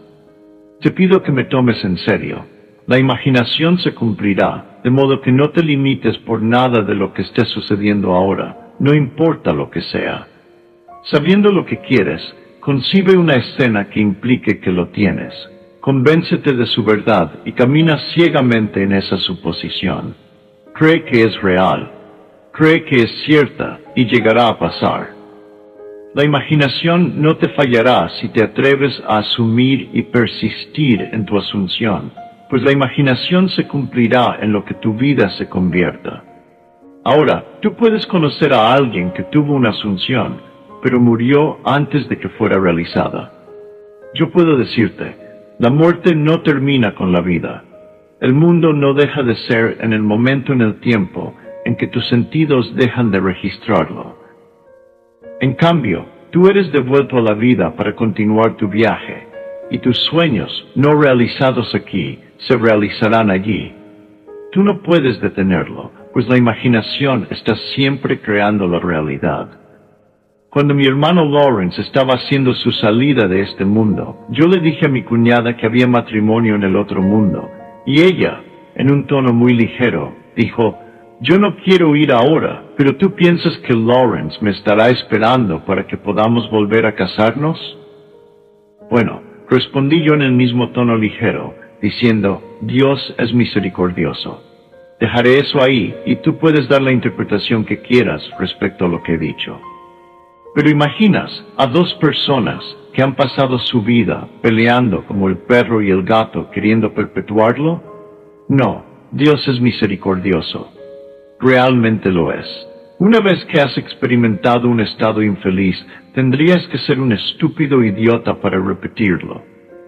Te pido que me tomes en serio. La imaginación se cumplirá, de modo que no te limites por nada de lo que esté sucediendo ahora, no importa lo que sea. Sabiendo lo que quieres, concibe una escena que implique que lo tienes. Convéncete de su verdad y camina ciegamente en esa suposición. Cree que es real, cree que es cierta y llegará a pasar. La imaginación no te fallará si te atreves a asumir y persistir en tu asunción, pues la imaginación se cumplirá en lo que tu vida se convierta. Ahora, tú puedes conocer a alguien que tuvo una asunción, pero murió antes de que fuera realizada. Yo puedo decirte, la muerte no termina con la vida. El mundo no deja de ser en el momento en el tiempo en que tus sentidos dejan de registrarlo. En cambio, tú eres devuelto a la vida para continuar tu viaje, y tus sueños, no realizados aquí, se realizarán allí. Tú no puedes detenerlo, pues la imaginación está siempre creando la realidad. Cuando mi hermano Lawrence estaba haciendo su salida de este mundo, yo le dije a mi cuñada que había matrimonio en el otro mundo, y ella, en un tono muy ligero, dijo, yo no quiero ir ahora, pero ¿tú piensas que Lawrence me estará esperando para que podamos volver a casarnos? Bueno, respondí yo en el mismo tono ligero, diciendo, Dios es misericordioso. Dejaré eso ahí y tú puedes dar la interpretación que quieras respecto a lo que he dicho. Pero imaginas a dos personas que han pasado su vida peleando como el perro y el gato queriendo perpetuarlo? No, Dios es misericordioso. Realmente lo es. Una vez que has experimentado un estado infeliz, tendrías que ser un estúpido idiota para repetirlo.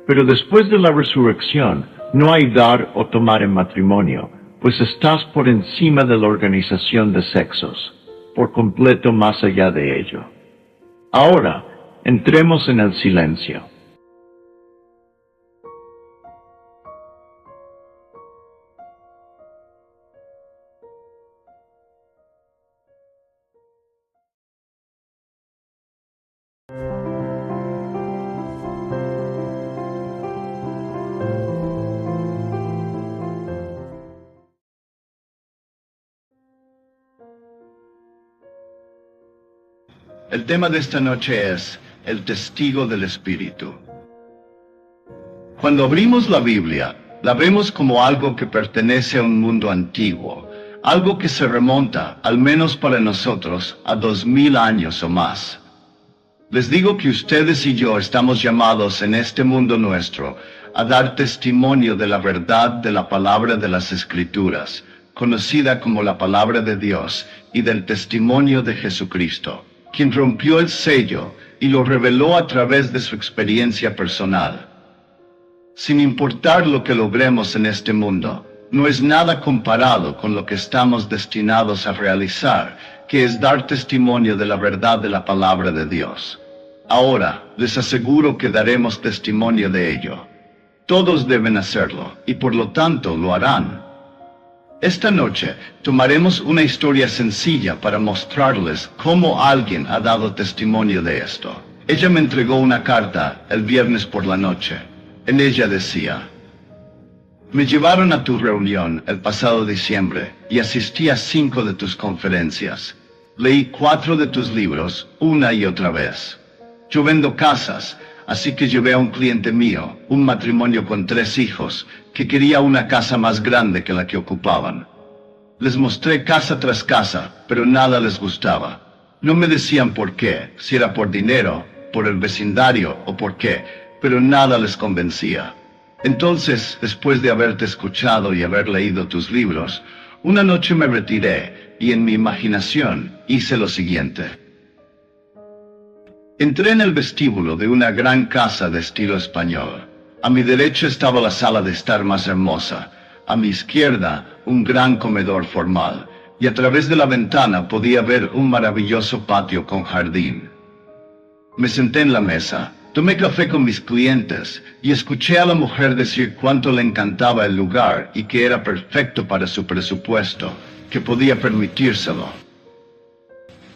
Pero después de la resurrección, no hay dar o tomar en matrimonio, pues estás por encima de la organización de sexos. por completo más allá de ello. Ahora, entremos en el silencio. El tema de esta noche es el testigo del Espíritu. Cuando abrimos la Biblia, la vemos como algo que pertenece a un mundo antiguo, algo que se remonta, al menos para nosotros, a 2000 años o más. Les digo que ustedes y yo estamos llamados en este mundo nuestro a dar testimonio de la verdad de la palabra de las Escrituras, conocida como la palabra de Dios, y del testimonio de Jesucristo, quien rompió el sello y lo reveló a través de su experiencia personal. Sin importar lo que logremos en este mundo, no es nada comparado con lo que estamos destinados a realizar, que es dar testimonio de la verdad de la palabra de Dios. Ahora, les aseguro que daremos testimonio de ello. Todos deben hacerlo, y por lo tanto lo harán. Esta noche tomaremos una historia sencilla para mostrarles cómo alguien ha dado testimonio de esto. Ella me entregó una carta el viernes por la noche. En ella decía: me llevaron a tu reunión el pasado diciembre y asistí a 5 de tus conferencias. Leí 4 de tus libros una y otra vez. Yo vendo casas, así que llevé a un cliente mío, un matrimonio con 3 hijos, que quería una casa más grande que la que ocupaban. Les mostré casa tras casa, pero nada les gustaba. No me decían por qué, si era por dinero, por el vecindario o por qué, pero nada les convencía. Entonces, después de haberte escuchado y haber leído tus libros, una noche me retiré y en mi imaginación hice lo siguiente. Entré en el vestíbulo de una gran casa de estilo español. A mi derecha estaba la sala de estar más hermosa, a mi izquierda un gran comedor formal, y a través de la ventana podía ver un maravilloso patio con jardín. Me senté en la mesa, tomé café con mis clientes y escuché a la mujer decir cuánto le encantaba el lugar y que era perfecto para su presupuesto, que podía permitírselo.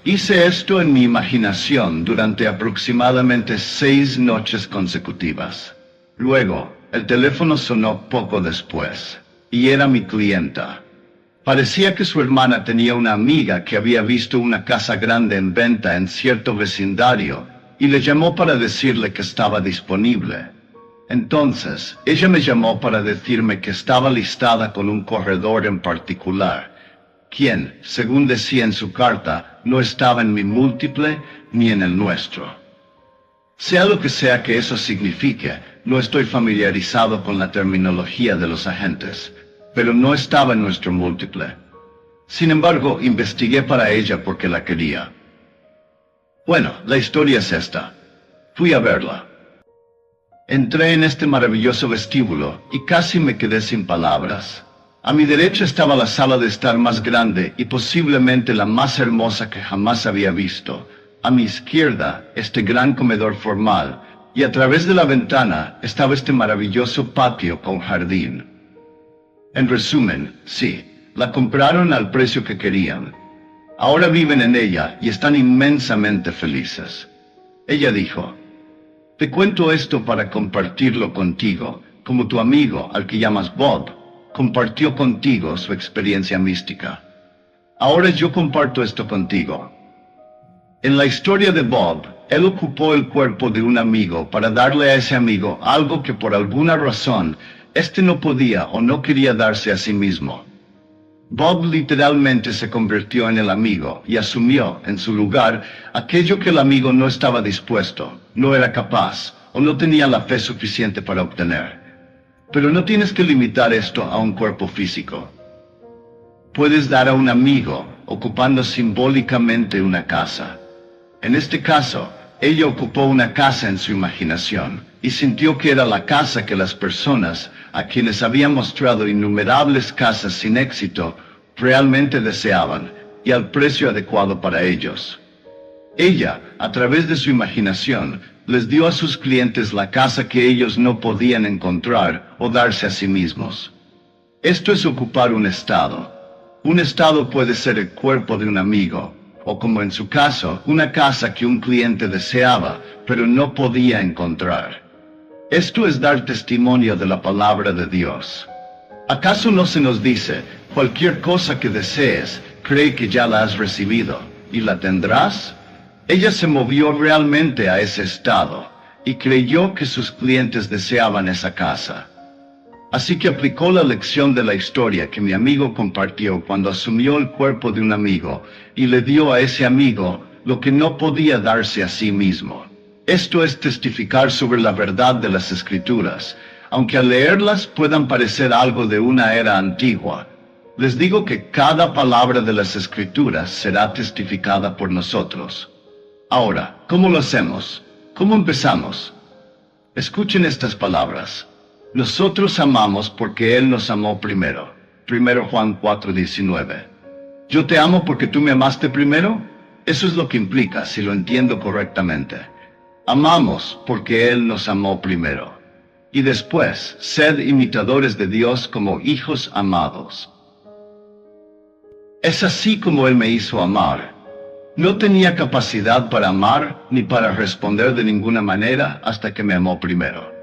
Hice esto en mi imaginación durante aproximadamente 6 noches consecutivas. Luego, el teléfono sonó poco después, y era mi clienta. Parecía que su hermana tenía una amiga que había visto una casa grande en venta en cierto vecindario, y le llamó para decirle que estaba disponible. Entonces, ella me llamó para decirme que estaba listada con un corredor en particular, quien, según decía en su carta, no estaba en mi múltiple ni en el nuestro. Sea lo que sea que eso signifique, no estoy familiarizado con la terminología de los agentes, pero no estaba en nuestro múltiple. Sin embargo, investigué para ella porque la quería. Bueno, la historia es esta. Fui a verla. Entré en este maravilloso vestíbulo y casi me quedé sin palabras. A mi derecha estaba la sala de estar más grande y posiblemente la más hermosa que jamás había visto. A mi izquierda, este gran comedor formal, y a través de la ventana estaba este maravilloso patio con jardín. En resumen, sí, la compraron al precio que querían. Ahora viven en ella y están inmensamente felices. Ella dijo: te cuento esto para compartirlo contigo, como tu amigo, al que llamas Bob, compartió contigo su experiencia mística. Ahora yo comparto esto contigo. En la historia de Bob, él ocupó el cuerpo de un amigo para darle a ese amigo algo que por alguna razón éste no podía o no quería darse a sí mismo. Bob literalmente se convirtió en el amigo y asumió, en su lugar, aquello que el amigo no estaba dispuesto, no era capaz o no tenía la fe suficiente para obtener. Pero no tienes que limitar esto a un cuerpo físico. Puedes dar a un amigo ocupando simbólicamente una casa. En este caso, ella ocupó una casa en su imaginación y sintió que era la casa que las personas, a quienes había mostrado innumerables casas sin éxito, realmente deseaban, y al precio adecuado para ellos. Ella, a través de su imaginación, les dio a sus clientes la casa que ellos no podían encontrar o darse a sí mismos. Esto es ocupar un estado. Un estado puede ser el cuerpo de un amigo, o como en su caso, una casa que un cliente deseaba, pero no podía encontrar. Esto es dar testimonio de la palabra de Dios. ¿Acaso no se nos dice, cualquier cosa que desees, cree que ya la has recibido, y la tendrás? Ella se movió realmente a ese estado, y creyó que sus clientes deseaban esa casa. Así que aplicó la lección de la historia que mi amigo compartió cuando asumió el cuerpo de un amigo, y le dio a ese amigo lo que no podía darse a sí mismo. Esto es testificar sobre la verdad de las Escrituras, aunque al leerlas puedan parecer algo de una era antigua. Les digo que cada palabra de las Escrituras será testificada por nosotros. Ahora, ¿cómo lo hacemos? ¿Cómo empezamos? Escuchen estas palabras. Nosotros amamos porque Él nos amó primero. 1 Juan 4:19. ¿Yo te amo porque tú me amaste primero? Eso es lo que implica, si lo entiendo correctamente. Amamos porque Él nos amó primero. Y después, sed imitadores de Dios como hijos amados. Es así como Él me hizo amar. No tenía capacidad para amar ni para responder de ninguna manera hasta que me amó primero.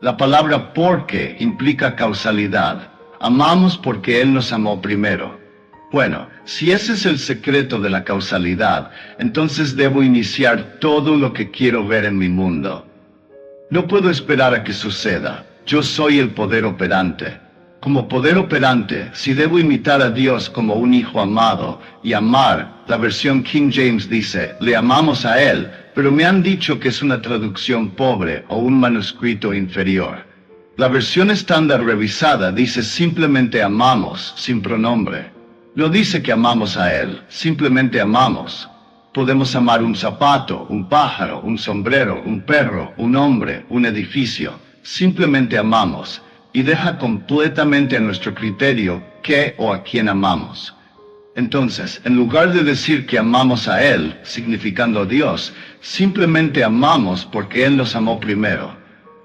La palabra porque implica causalidad. Amamos porque Él nos amó primero. Bueno, si ese es el secreto de la causalidad, entonces debo iniciar todo lo que quiero ver en mi mundo. No puedo esperar a que suceda. Yo soy el poder operante. Como poder operante, si debo imitar a Dios como un hijo amado y amar, la versión King James dice, le amamos a Él, pero me han dicho que es una traducción pobre o un manuscrito inferior. La versión estándar revisada dice simplemente amamos, sin pronombre. No dice que amamos a Él, simplemente amamos. Podemos amar un zapato, un pájaro, un sombrero, un perro, un hombre, un edificio. Simplemente amamos, y deja completamente a nuestro criterio qué o a quién amamos. Entonces, en lugar de decir que amamos a Él, significando a Dios, simplemente amamos porque Él nos amó primero.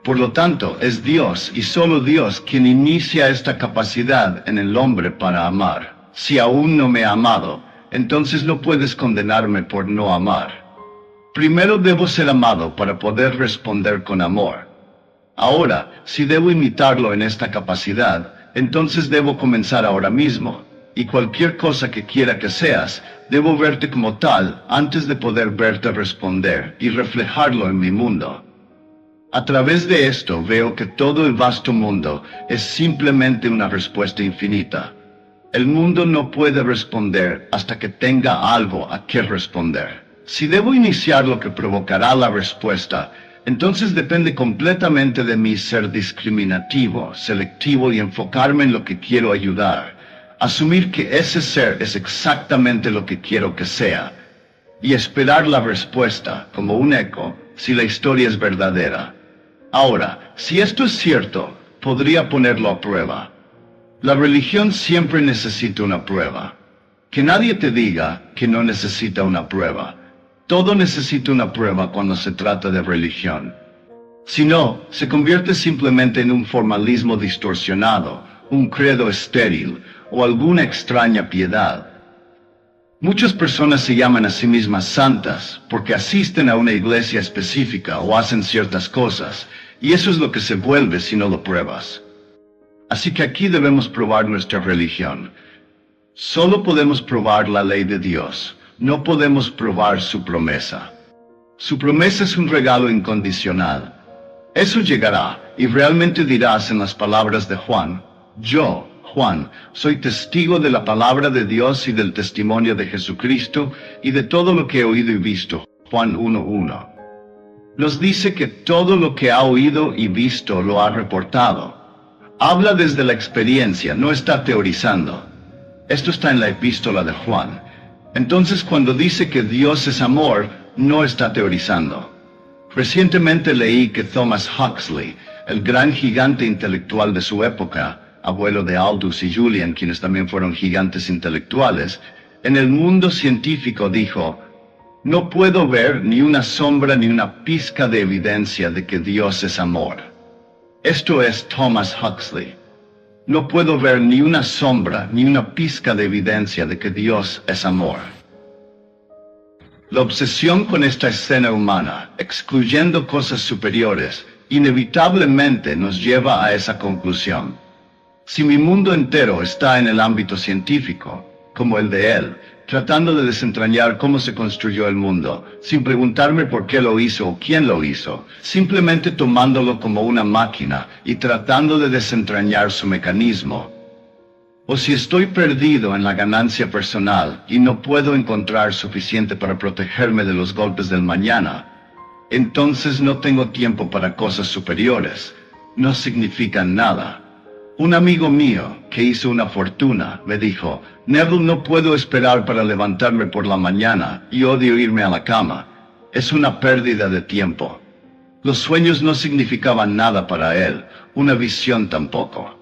Por lo tanto, es Dios y solo Dios quien inicia esta capacidad en el hombre para amar. Si aún no me ha amado, entonces no puedes condenarme por no amar. Primero debo ser amado para poder responder con amor. Ahora, si debo imitarlo en esta capacidad, entonces debo comenzar ahora mismo. Y cualquier cosa que quiera que seas, debo verte como tal antes de poder verte responder y reflejarlo en mi mundo. A través de esto veo que todo el vasto mundo es simplemente una respuesta infinita. El mundo no puede responder hasta que tenga algo a qué responder. Si debo iniciar lo que provocará la respuesta, entonces depende completamente de mí ser discriminativo, selectivo y enfocarme en lo que quiero ayudar. Asumir que ese ser es exactamente lo que quiero que sea. Y esperar la respuesta, como un eco, si la historia es verdadera. Ahora, si esto es cierto, podría ponerlo a prueba. La religión siempre necesita una prueba. Que nadie te diga que no necesita una prueba. Todo necesita una prueba cuando se trata de religión. Si no, se convierte simplemente en un formalismo distorsionado, un credo estéril o alguna extraña piedad. Muchas personas se llaman a sí mismas santas porque asisten a una iglesia específica o hacen ciertas cosas, y eso es lo que se vuelve si no lo pruebas. Así que aquí debemos probar nuestra religión. Solo podemos probar la ley de Dios. No podemos probar su promesa. Su promesa es un regalo incondicional. Eso llegará, y realmente dirás en las palabras de Juan, yo, Juan, soy testigo de la palabra de Dios y del testimonio de Jesucristo, y de todo lo que he oído y visto. Juan 1:1. Nos dice que todo lo que ha oído y visto lo ha reportado. Habla desde la experiencia, no está teorizando. Esto está en la epístola de Juan. Entonces, cuando dice que Dios es amor, no está teorizando. Recientemente leí que Thomas Huxley, el gran gigante intelectual de su época, abuelo de Aldous y Julian, quienes también fueron gigantes intelectuales, En el mundo científico dijo, no puedo ver ni una sombra ni una pizca de evidencia de que Dios es amor. Esto es Thomas Huxley. No puedo ver ni una sombra ni una pizca de evidencia de que Dios es amor. La obsesión con esta escena humana, excluyendo cosas superiores, inevitablemente nos lleva a esa conclusión. Si mi mundo entero está en el ámbito científico, como el de él, tratando de desentrañar cómo se construyó el mundo, sin preguntarme por qué lo hizo o quién lo hizo, simplemente tomándolo como una máquina y tratando de desentrañar su mecanismo. O si estoy perdido en la ganancia personal y no puedo encontrar suficiente para protegerme de los golpes del mañana, entonces no tengo tiempo para cosas superiores. No significan nada. Un amigo mío, que hizo una fortuna, me dijo, Neville, no puedo esperar para levantarme por la mañana y odio irme a la cama. Es una pérdida de tiempo. Los sueños no significaban nada para él, una visión tampoco.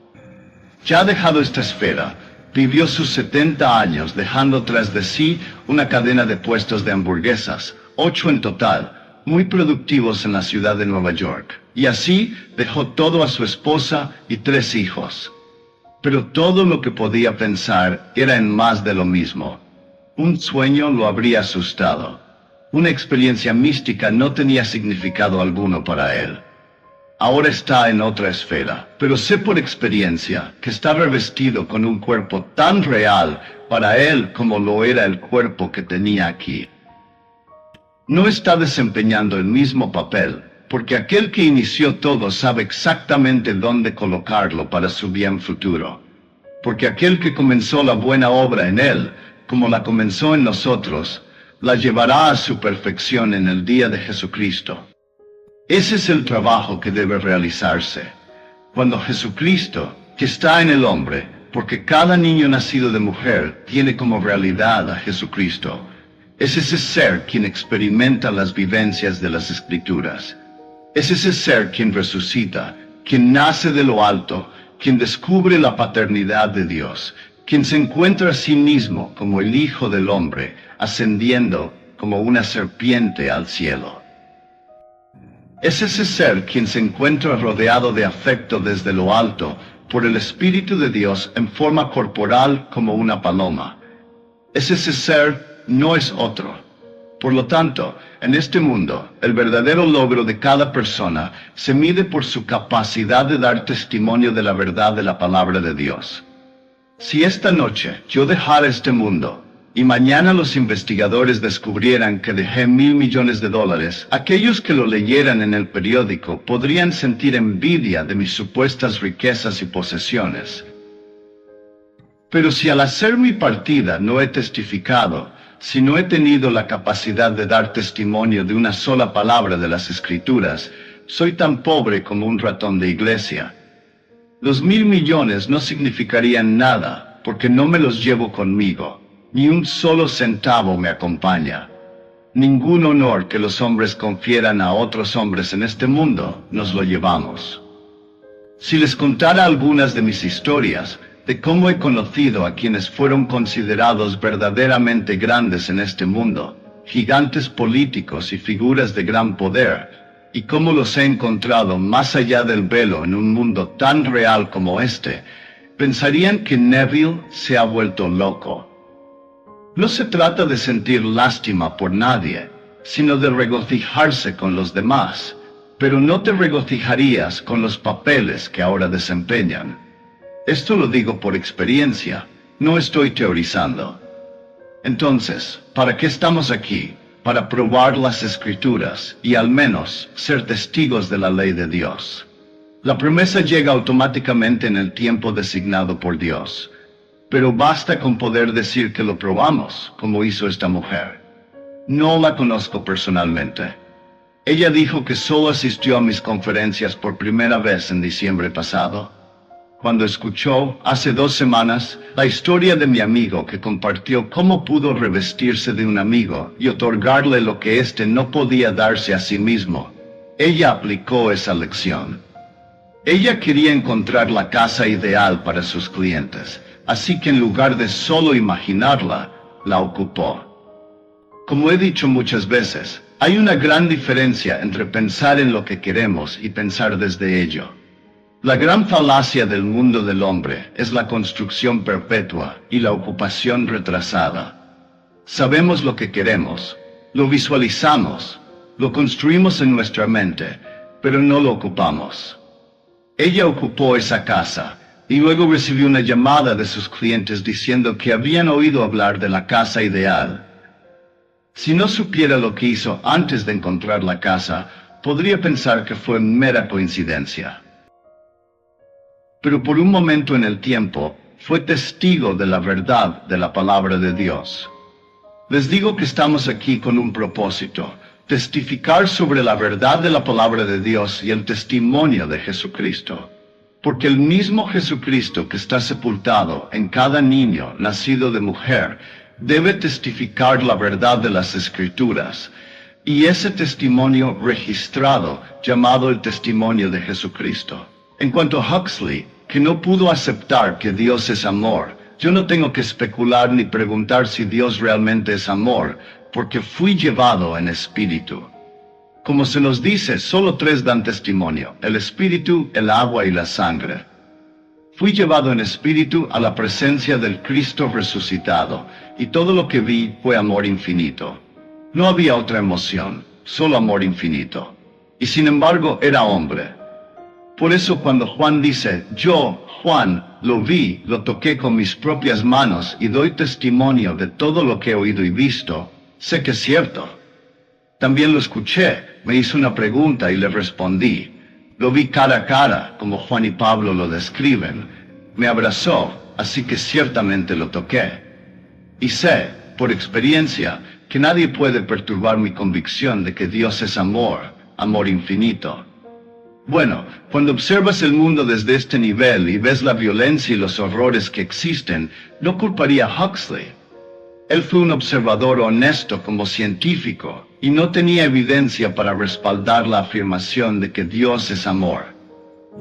Ya ha dejado esta esfera, vivió sus 70 años dejando tras de sí una cadena de puestos de hamburguesas, 8 en total, muy productivos en la ciudad de Nueva York. Y así dejó todo a su esposa y 3 hijos. Pero todo lo que podía pensar era en más de lo mismo. Un sueño lo habría asustado. Una experiencia mística no tenía significado alguno para él. Ahora está en otra esfera, pero sé por experiencia que está revestido con un cuerpo tan real para él como lo era el cuerpo que tenía aquí. No está desempeñando el mismo papel, porque aquel que inició todo sabe exactamente dónde colocarlo para su bien futuro. Porque aquel que comenzó la buena obra en él, como la comenzó en nosotros, la llevará a su perfección en el día de Jesucristo. Ese es el trabajo que debe realizarse. Cuando Jesucristo, que está en el hombre, porque cada niño nacido de mujer tiene como realidad a Jesucristo, es ese ser quien experimenta las vivencias de las Escrituras. Es ese ser quien resucita, quien nace de lo alto, quien descubre la paternidad de Dios, quien se encuentra a sí mismo como el Hijo del Hombre, ascendiendo como una serpiente al cielo. Es ese ser quien se encuentra rodeado de afecto desde lo alto por el Espíritu de Dios en forma corporal como una paloma. Es ese ser, no es otro. Por lo tanto, en este mundo, el verdadero logro de cada persona se mide por su capacidad de dar testimonio de la verdad de la palabra de Dios. Si esta noche yo dejara este mundo, y mañana los investigadores descubrieran que dejé $1,000 millones, aquellos que lo leyeran en el periódico podrían sentir envidia de mis supuestas riquezas y posesiones. Pero si al hacer mi partida no he testificado, si no he tenido la capacidad de dar testimonio de una sola palabra de las Escrituras, soy tan pobre como un ratón de iglesia. Los $1,000 millones no significarían nada, porque no me los llevo conmigo. Ni un solo centavo me acompaña. Ningún honor que los hombres confieran a otros hombres en este mundo, nos lo llevamos. Si les contara algunas de mis historias, de cómo he conocido a quienes fueron considerados verdaderamente grandes en este mundo, gigantes políticos y figuras de gran poder, y cómo los he encontrado más allá del velo en un mundo tan real como este, pensarían que Neville se ha vuelto loco. No se trata de sentir lástima por nadie, sino de regocijarse con los demás, pero no te regocijarías con los papeles que ahora desempeñan. Esto lo digo por experiencia, no estoy teorizando. Entonces, ¿para qué estamos aquí? Para probar las Escrituras y al menos ser testigos de la ley de Dios. La promesa llega automáticamente en el tiempo designado por Dios. Pero basta con poder decir que lo probamos, como hizo esta mujer. No la conozco personalmente. Ella dijo que solo asistió a mis conferencias por primera vez en diciembre pasado, cuando escuchó, hace 2 semanas, la historia de mi amigo que compartió cómo pudo revestirse de un amigo y otorgarle lo que éste no podía darse a sí mismo. Ella aplicó esa lección. Ella quería encontrar la casa ideal para sus clientes. Así que en lugar de solo imaginarla, la ocupó. Como he dicho muchas veces, hay una gran diferencia entre pensar en lo que queremos y pensar desde ello. La gran falacia del mundo del hombre es la construcción perpetua y la ocupación retrasada. Sabemos lo que queremos, lo visualizamos, lo construimos en nuestra mente, pero no lo ocupamos. Ella ocupó esa casa y luego recibió una llamada de sus clientes diciendo que habían oído hablar de la casa ideal. Si no supiera lo que hizo antes de encontrar la casa, podría pensar que fue mera coincidencia. Pero por un momento en el tiempo, fue testigo de la verdad de la palabra de Dios. Les digo que estamos aquí con un propósito: testificar sobre la verdad de la palabra de Dios y el testimonio de Jesucristo. Porque el mismo Jesucristo que está sepultado en cada niño nacido de mujer debe testificar la verdad de las Escrituras, y ese testimonio registrado, llamado el testimonio de Jesucristo. En cuanto a Huxley, que no pudo aceptar que Dios es amor, yo no tengo que especular ni preguntar si Dios realmente es amor, porque fui llevado en espíritu. Como se nos dice, solo tres dan testimonio: el espíritu, el agua y la sangre. Fui llevado en espíritu a la presencia del Cristo resucitado, y todo lo que vi fue amor infinito. No había otra emoción, solo amor infinito. Y sin embargo era hombre. Por eso cuando Juan dice, yo, Juan, lo vi, lo toqué con mis propias manos y doy testimonio de todo lo que he oído y visto, sé que es cierto. También lo escuché, me hizo una pregunta y le respondí. Lo vi cara a cara, como Juan y Pablo lo describen. Me abrazó, así que ciertamente lo toqué. Y sé, por experiencia, que nadie puede perturbar mi convicción de que Dios es amor, amor infinito. Bueno, cuando observas el mundo desde este nivel y ves la violencia y los horrores que existen, no culparía a Huxley. Él fue un observador honesto como científico y no tenía evidencia para respaldar la afirmación de que Dios es amor.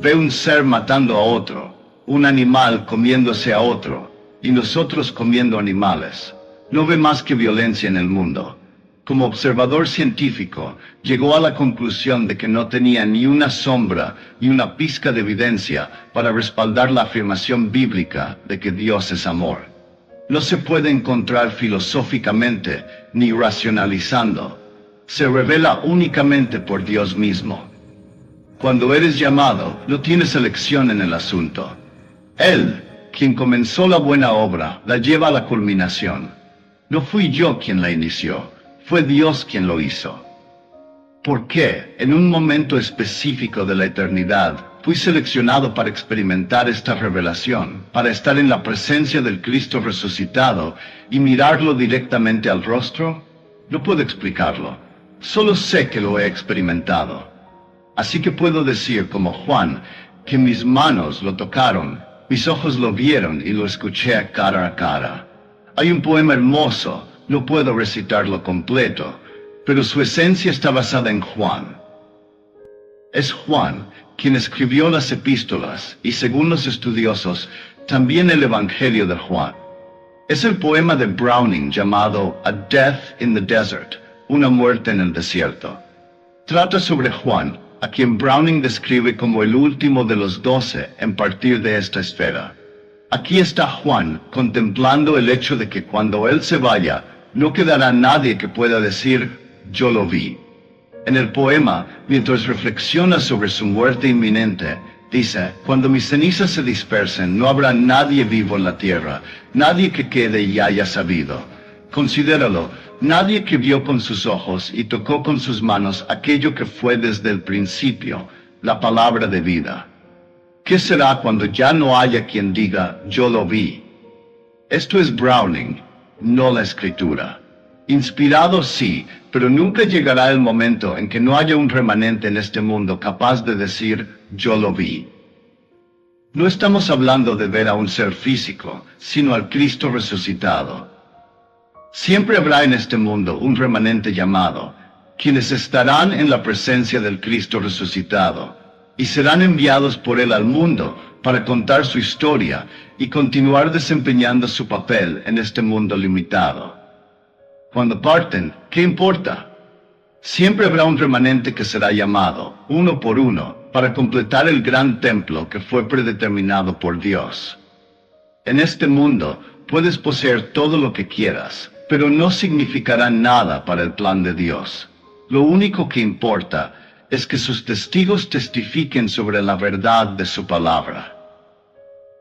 Ve un ser matando a otro, un animal comiéndose a otro, y nosotros comiendo animales. No ve más que violencia en el mundo. Como observador científico, llegó a la conclusión de que no tenía ni una sombra ni una pizca de evidencia para respaldar la afirmación bíblica de que Dios es amor. No se puede encontrar filosóficamente ni racionalizando. Se revela únicamente por Dios mismo. Cuando eres llamado, no tienes elección en el asunto. Él, quien comenzó la buena obra, la lleva a la culminación. No fui yo quien la inició. Fue Dios quien lo hizo. ¿Por qué, en un momento específico de la eternidad, fui seleccionado para experimentar esta revelación, para estar en la presencia del Cristo resucitado y mirarlo directamente al rostro? No puedo explicarlo. Solo sé que lo he experimentado. Así que puedo decir, como Juan, que mis manos lo tocaron, mis ojos lo vieron y lo escuché cara a cara. Hay un poema hermoso. No puedo recitarlo completo, pero su esencia está basada en Juan. Es Juan quien escribió las epístolas y, según los estudiosos, también el Evangelio de Juan. Es el poema de Browning llamado A Death in the Desert, una muerte en el desierto. Trata sobre Juan, a quien Browning describe como el último de los 12 en partir de esta esfera. Aquí está Juan contemplando el hecho de que cuando él se vaya, no quedará nadie que pueda decir, yo lo vi. En el poema, mientras reflexiona sobre su muerte inminente, dice, cuando mis cenizas se dispersen, no habrá nadie vivo en la tierra, nadie que quede y haya sabido. Considéralo, nadie que vio con sus ojos y tocó con sus manos aquello que fue desde el principio, la palabra de vida. ¿Qué será cuando ya no haya quien diga, yo lo vi? Esto es Browning, no la escritura. Inspirado sí, pero nunca llegará el momento en que no haya un remanente en este mundo capaz de decir, yo lo vi. No estamos hablando de ver a un ser físico, sino al Cristo resucitado. Siempre habrá en este mundo un remanente llamado, quienes estarán en la presencia del Cristo resucitado. y serán enviados por él al mundo para contar su historia y continuar desempeñando su papel en este mundo limitado. Cuando parten, ¿qué importa? Siempre habrá un remanente que será llamado, uno por uno, para completar el gran templo que fue predeterminado por Dios. En este mundo puedes poseer todo lo que quieras, pero no significará nada para el plan de Dios. Lo único que importa es que sus testigos testifiquen sobre la verdad de su palabra.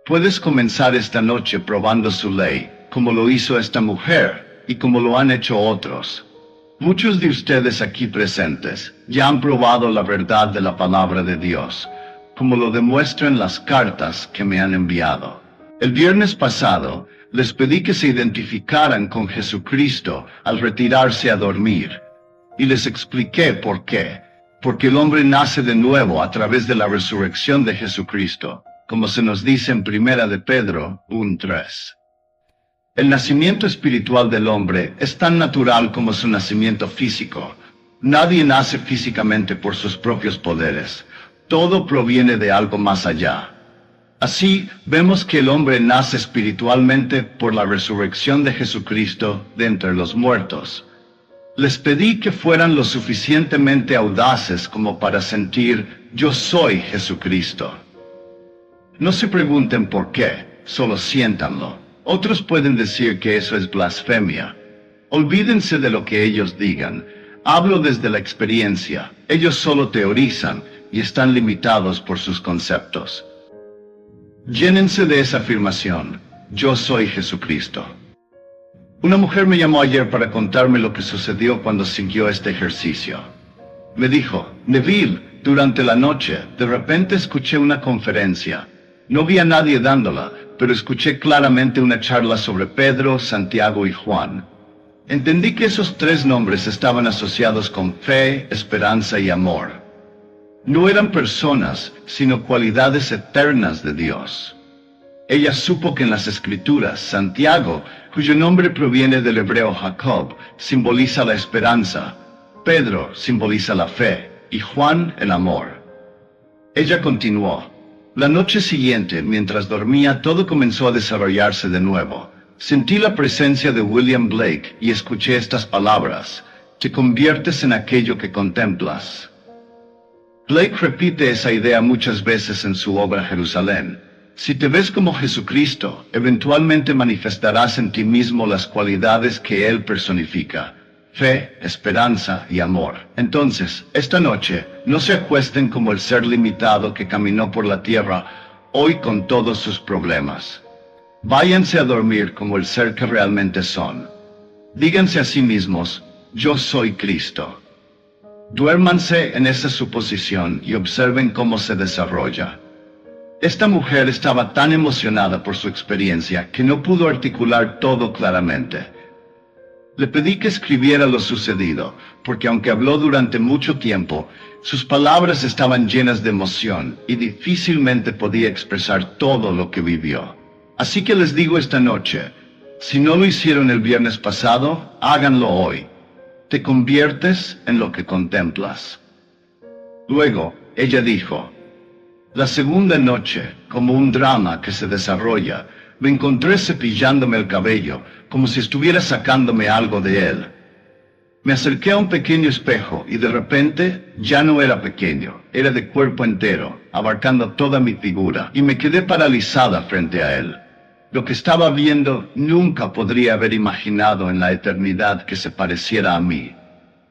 Puedes comenzar esta noche probando su ley, como lo hizo esta mujer y como lo han hecho otros. Muchos de ustedes aquí presentes ya han probado la verdad de la palabra de Dios, como lo demuestran las cartas que me han enviado. El viernes pasado les pedí que se identificaran con Jesucristo al retirarse a dormir, y les expliqué por qué. Porque el hombre nace de nuevo a través de la resurrección de Jesucristo, como se nos dice en 1 de Pedro 1:3. El nacimiento espiritual del hombre es tan natural como su nacimiento físico. Nadie nace físicamente por sus propios poderes. Todo proviene de algo más allá. Así, vemos que el hombre nace espiritualmente por la resurrección de Jesucristo de entre los muertos. Les pedí que fueran lo suficientemente audaces como para sentir, yo soy Jesucristo. No se pregunten por qué, solo siéntanlo. Otros pueden decir que eso es blasfemia. Olvídense de lo que ellos digan. Hablo desde la experiencia. Ellos solo teorizan y están limitados por sus conceptos. Llénense de esa afirmación, yo soy Jesucristo. Una mujer me llamó ayer para contarme lo que sucedió cuando siguió este ejercicio. Me dijo, Neville, durante la noche, de repente escuché una conferencia. No vi a nadie dándola, pero escuché claramente una charla sobre Pedro, Santiago y Juan. Entendí que esos tres nombres estaban asociados con fe, esperanza y amor. No eran personas, sino cualidades eternas de Dios. Ella supo que en las Escrituras, Santiago, cuyo nombre proviene del hebreo Jacob, simboliza la esperanza, Pedro simboliza la fe, y Juan el amor. Ella continuó. La noche siguiente, mientras dormía, todo comenzó a desarrollarse de nuevo. Sentí la presencia de William Blake y escuché estas palabras, te conviertes en aquello que contemplas. Blake repite esa idea muchas veces en su obra Jerusalén. Si te ves como Jesucristo, eventualmente manifestarás en ti mismo las cualidades que Él personifica: fe, esperanza y amor. Entonces, esta noche, no se acuesten como el ser limitado que caminó por la tierra, hoy con todos sus problemas. Váyanse a dormir como el ser que realmente son. Díganse a sí mismos, yo soy Cristo. Duérmanse en esa suposición y observen cómo se desarrolla. Esta mujer estaba tan emocionada por su experiencia que no pudo articular todo claramente. Le pedí que escribiera lo sucedido, porque aunque habló durante mucho tiempo, sus palabras estaban llenas de emoción y difícilmente podía expresar todo lo que vivió. Así que les digo esta noche, si no lo hicieron el viernes pasado, háganlo hoy. Te conviertes en lo que contemplas. Luego, ella dijo, la segunda noche, como un drama que se desarrolla, me encontré cepillándome el cabello, como si estuviera sacándome algo de él. Me acerqué a un pequeño espejo y de repente ya no era pequeño, era de cuerpo entero, abarcando toda mi figura, y me quedé paralizada frente a él. Lo que estaba viendo nunca podría haber imaginado en la eternidad que se pareciera a mí.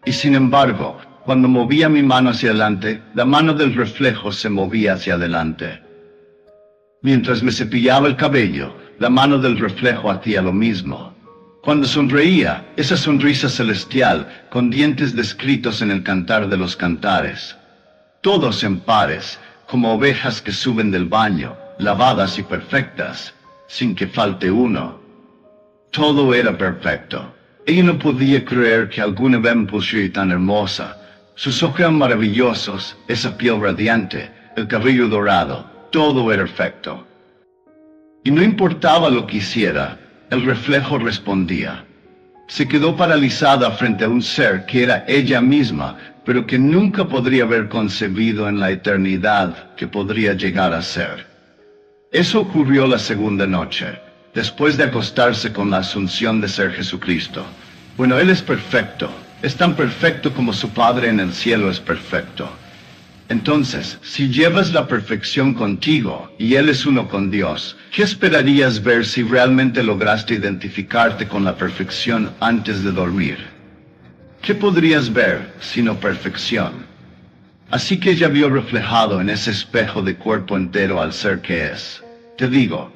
Y sin embargo, cuando movía mi mano hacia adelante, la mano del reflejo se movía hacia adelante. Mientras me cepillaba el cabello, la mano del reflejo hacía lo mismo. Cuando sonreía, esa sonrisa celestial, con dientes descritos en el Cantar de los Cantares. Todos en pares, como ovejas que suben del baño, lavadas y perfectas, sin que falte uno. Todo era perfecto. Ella no podía creer que alguna vez fuera tan hermosa. Sus ojos eran maravillosos, esa piel radiante, el cabello dorado, todo era perfecto. Y no importaba lo que hiciera, el reflejo respondía. Se quedó paralizada frente a un ser que era ella misma, pero que nunca podría haber concebido en la eternidad que podría llegar a ser. Eso ocurrió la segunda noche, después de acostarse con la asunción de ser Jesucristo. Bueno, Él es perfecto, es tan perfecto como su Padre en el cielo es perfecto. Entonces, si llevas la perfección contigo, y Él es uno con Dios, ¿qué esperarías ver si realmente lograste identificarte con la perfección antes de dormir? ¿Qué podrías ver sino perfección? Así que ella vio reflejado en ese espejo de cuerpo entero al ser que es. Te digo,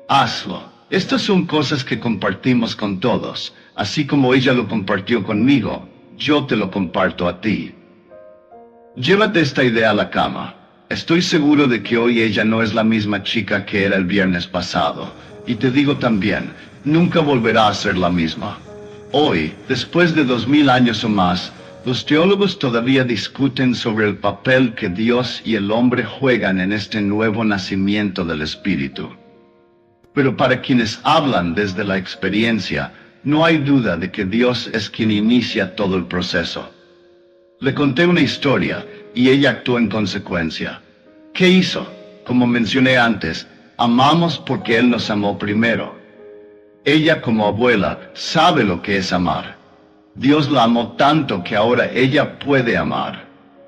hazlo. Estas son cosas que compartimos con todos, así como ella lo compartió conmigo, yo te lo comparto a ti. Llévate esta idea a la cama. Estoy seguro de que hoy ella no es la misma chica que era el viernes pasado. Y te digo también, nunca volverá a ser la misma. Hoy, después de 2000 años o más, los teólogos todavía discuten sobre el papel que Dios y el hombre juegan en este nuevo nacimiento del Espíritu. Pero para quienes hablan desde la experiencia, no hay duda de que Dios es quien inicia todo el proceso. Le conté una historia, y ella actuó en consecuencia. ¿Qué hizo? Como mencioné antes, amamos porque Él nos amó primero. Ella, como abuela, sabe lo que es amar. Dios la amó tanto que ahora ella puede amar.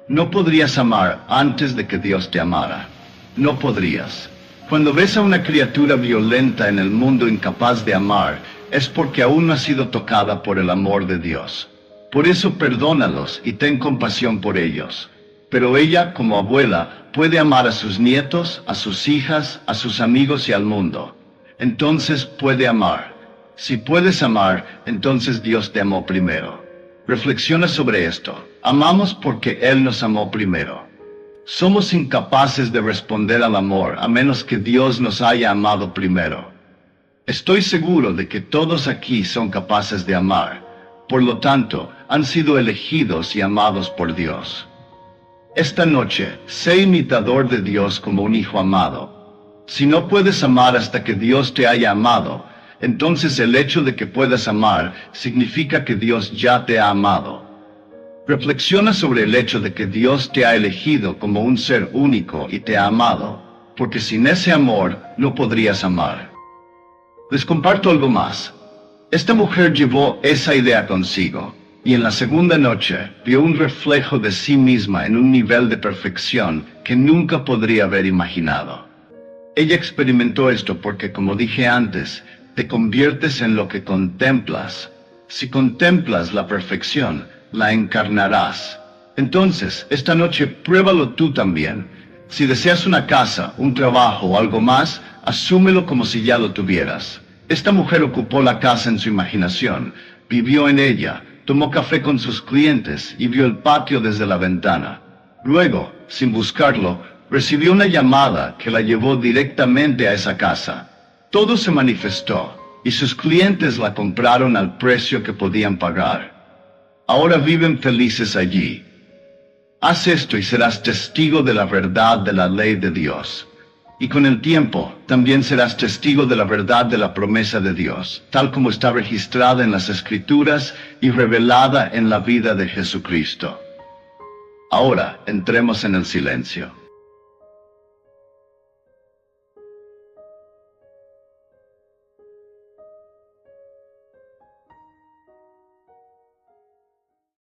No podrías amar antes de que Dios te amara. No podrías. Cuando ves a una criatura violenta en el mundo incapaz de amar, es porque aún no ha sido tocada por el amor de Dios. Por eso perdónalos y ten compasión por ellos. Pero ella, como abuela, puede amar a sus nietos, a sus hijas, a sus amigos y al mundo. Entonces puede amar. Si puedes amar, entonces Dios te amó primero. Reflexiona sobre esto. Amamos porque Él nos amó primero. Somos incapaces de responder al amor a menos que Dios nos haya amado primero. Estoy seguro de que todos aquí son capaces de amar. Por lo tanto, han sido elegidos y amados por Dios. Esta noche, sé imitador de Dios como un hijo amado. Si no puedes amar hasta que Dios te haya amado, entonces el hecho de que puedas amar significa que Dios ya te ha amado. Reflexiona sobre el hecho de que Dios te ha elegido como un ser único y te ha amado, porque sin ese amor no podrías amar. Les comparto algo más. Esta mujer llevó esa idea consigo, y en la segunda noche vio un reflejo de sí misma en un nivel de perfección que nunca podría haber imaginado. Ella experimentó esto porque, como dije antes, te conviertes en lo que contemplas. Si contemplas la perfección, la encarnarás. Entonces, esta noche pruébalo tú también. Si deseas una casa, un trabajo o algo más, asúmelo como si ya lo tuvieras. Esta mujer ocupó la casa en su imaginación, vivió en ella, tomó café con sus clientes y vio el patio desde la ventana. Luego, sin buscarlo, recibió una llamada que la llevó directamente a esa casa. Todo se manifestó, y sus clientes la compraron al precio que podían pagar. Ahora viven felices allí. Haz esto y serás testigo de la verdad de la ley de Dios. Y con el tiempo, también serás testigo de la verdad de la promesa de Dios, tal como está registrada en las Escrituras y revelada en la vida de Jesucristo. Ahora, entremos en el silencio.